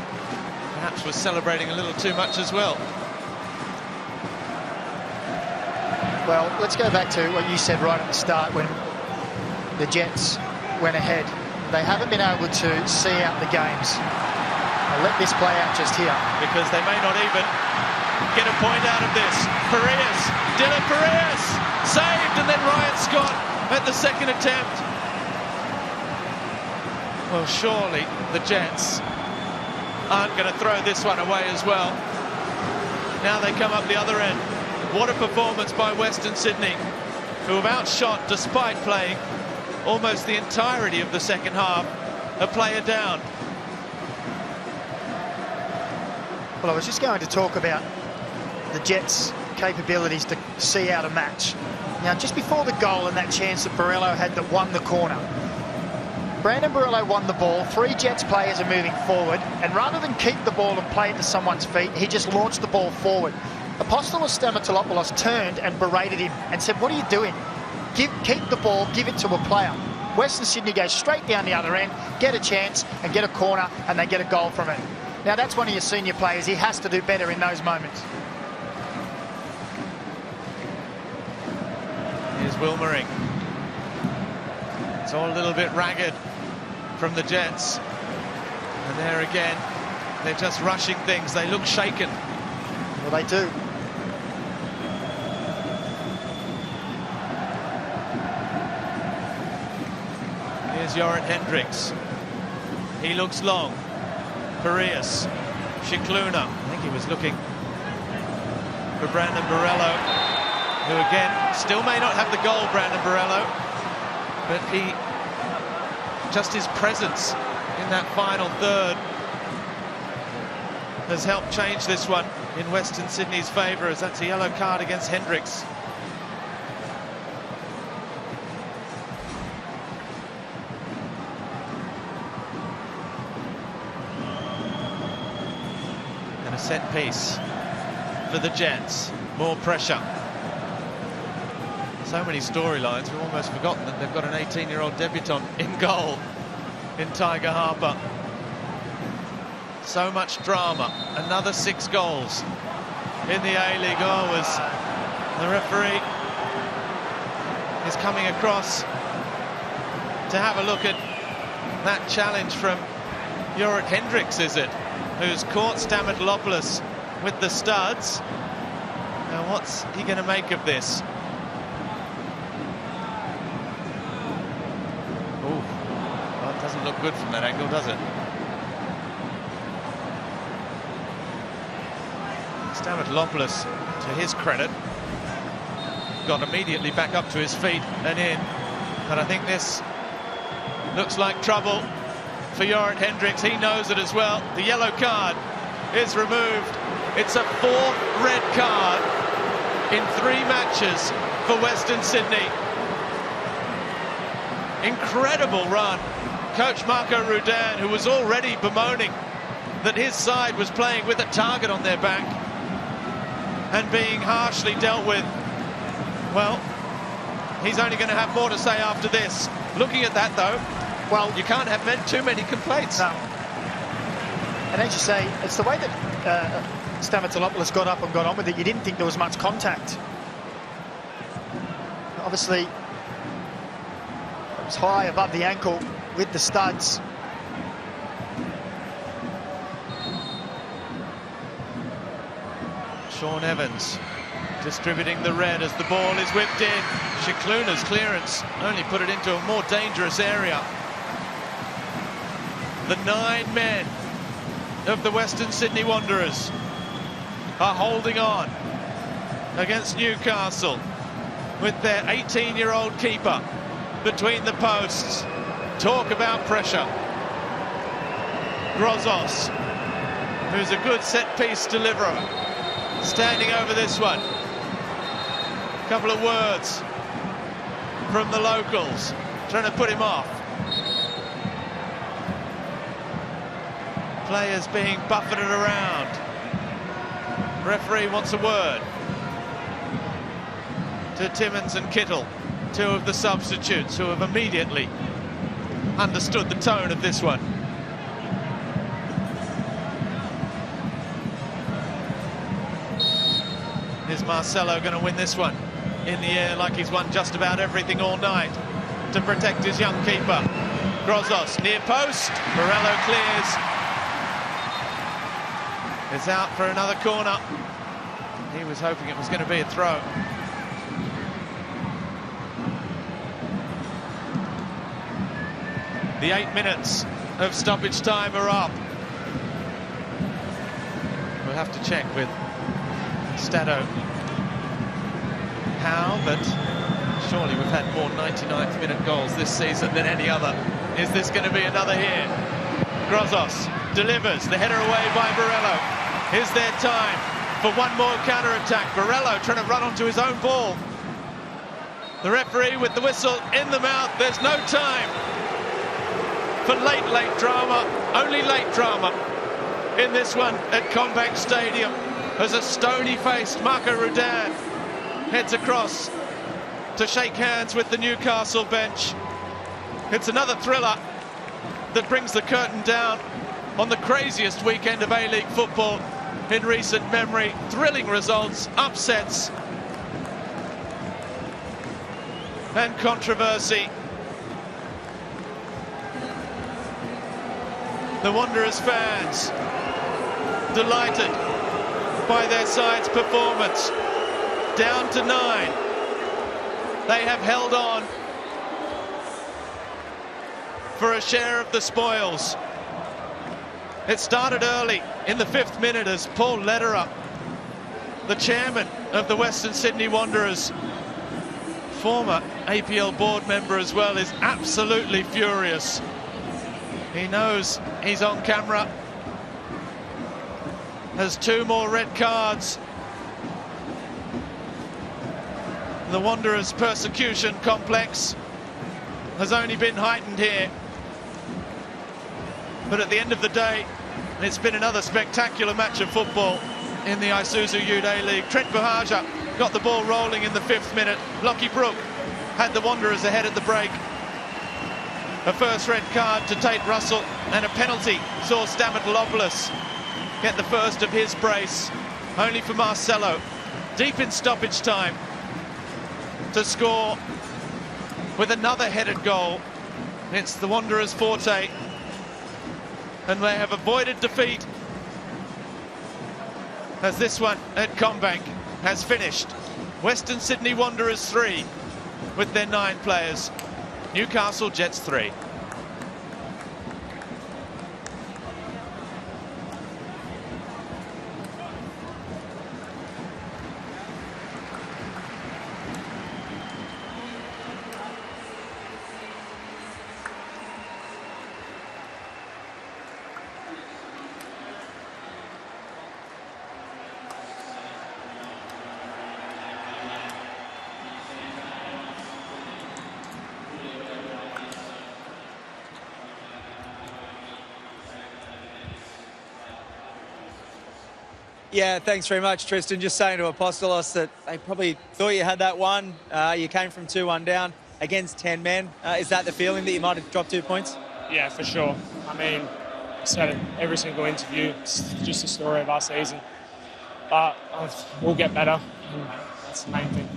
Perhaps was celebrating a little too much as well. Well, let's go back to what you said right at the start when the Jets went ahead. They haven't been able to see out the games. I'll let this play out just here. Because they may not even get a point out of this. Dylan Parias, saved, and then Ryan Scott at the second attempt. Well, surely the Jets aren't going to throw this one away as well. Now they come up the other end. What a performance by Western Sydney, who have outshot, despite playing almost the entirety of the second half, a player down. Well, I was just going to talk about the Jets' capabilities to see out a match. Now, just before the goal and that chance that Borrello had that won the corner, Brandon Borrello won the ball. 3 Jets players are moving forward, and rather than keep the ball and play it to someone's feet, he just launched the ball forward. Apostolos Stamatopoulos turned and berated him and said, "What are you doing? Keep the ball, give it to a player." Western Sydney goes straight down the other end, get a chance and get a corner, and they get a goal from it. Now, that's one of your senior players. He has to do better in those moments. Here's Wilmering. It's all a little bit ragged from the Jets. And there again, they're just rushing things. They look shaken. Well, they do. Here's Jorrit Hendricks. He looks long. Parias. Shikluna. I think he was looking for Brandon Borrello, who again still may not have the goal, Brandon Borrello, but just his presence in that final third has helped change this one in Western Sydney's favour, as that's a yellow card against Hendricks. And a set piece for the Jets. More pressure. So many storylines, we've almost forgotten that they've got an 18-year-old debutant in goal in Tiger Harper. So much drama. Another 6 goals in the A-League. Oh, as the referee is coming across to have a look at that challenge from Jorrit Hendricks, is it? Who's caught Stamatopoulos with the studs. Now, what's he going to make of this? Oh, well, it doesn't look good from that angle, does it? Stamatopoulos, to his credit, got immediately back up to his feet and in. But I think this looks like trouble for Jorrit Hendricks. He knows it as well. The yellow card is removed. It's a 4th red card in 3 matches for Western Sydney. Incredible run. Coach Marco Rudan, who was already bemoaning that his side was playing with a target on their back and being harshly dealt with. Well, he's only going to have more to say after this. Looking at that, though, well, you can't have too many complaints. No. And as you say, it's the way that Stamatopoulos got up and got on with it. You didn't think there was much contact. Obviously, it was high above the ankle with the studs. Sean Evans distributing the red as the ball is whipped in. Shikluna's clearance only put it into a more dangerous area. The 9 men of the Western Sydney Wanderers are holding on against Newcastle with their 18-year-old keeper between the posts. Talk about pressure. Grozos, who's a good set-piece deliverer, standing over this one. A couple of words from the locals, trying to put him off. Players being buffeted around. Referee wants a word to Timmins and Kittle, 2 of the substitutes who have immediately understood the tone of this one. Is Marcelo going to win this one in the air like he's won just about everything all night to protect his young keeper? Grozos, near post. Morello clears. It's out for another corner. He was hoping it was going to be a throw. The 8 minutes of stoppage time are up. We'll have to check with Stato how, but surely we've had more 99th minute goals this season than any other. Is this going to be another here? Grozos delivers the header away by Marcelo. Is there time for one more counter-attack? Marcelo trying to run onto his own ball. The referee with the whistle in the mouth. There's no time for late drama. Only late drama in this one at Combank Stadium as a stony-faced Marco Rudan heads across to shake hands with the Newcastle bench. It's another thriller that brings the curtain down on the craziest weekend of A-League football in recent memory. Thrilling results, upsets, and controversy. The Wanderers fans delighted by their side's performance. Down to 9. They have held on for a share of the spoils. It started early in the 5th minute as Paul Lederer, the chairman of the Western Sydney Wanderers, former APL board member as well, is absolutely furious. He knows he's on camera. Has 2 more red cards. The Wanderers' persecution complex has only been heightened here. But at the end of the day, it's been another spectacular match of football in the Isuzu Ute A-League. Trent Buhaja got the ball rolling in the 5th minute. Lachlan Brook had the Wanderers ahead at the break. A first red card to Tate Russell and a penalty saw Stamatopoulos get the first of his brace. Only for Marcelo, deep in stoppage time, to score with another headed goal. It's the Wanderers' forte, and they have avoided defeat as this one at Combank has finished. Western Sydney Wanderers 3 with their 9 players. Newcastle Jets 3. Yeah, thanks very much, Tristan. Just saying to Apostolos that they probably thought you had that one. You came from 2-1 down against 10 men. Is that the feeling that you might have dropped 2 points? Yeah, for sure. I mean, I said it every single interview. It's just a story of our season. But we'll get better, and that's the main thing.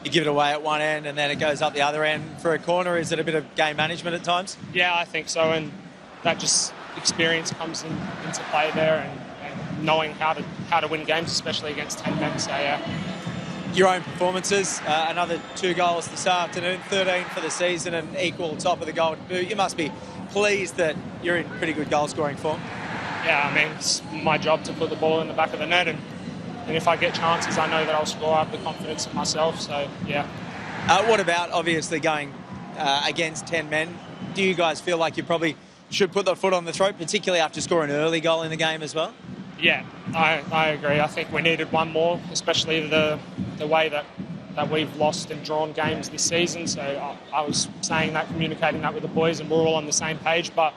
You give it away at one end and then it goes up the other end for a corner. Is it a bit of game management at times? Yeah, I think so, and that just experience comes into play there, and knowing how to win games, especially against 10 men. So yeah. Your own performances, another 2 goals this afternoon, 13 for the season and equal top of the Golden Boot. You must be pleased that you're in pretty good goal scoring form. Yeah, I mean, it's my job to put the ball in the back of the net, and if I get chances, I know that I'll score. I have the confidence in myself, so yeah. What about obviously going against 10 men? Do you guys feel like you probably should put the foot on the throat, particularly after scoring an early goal in the game as well? Yeah, I agree. I think we needed one more, especially the way that we've lost and drawn games this season. So I was saying that, communicating that with the boys, and we're all on the same page, but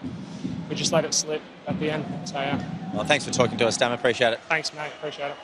we just let it slip at the end. So yeah. Well, thanks for talking to us, Stam. Appreciate it. Thanks, mate. Appreciate it.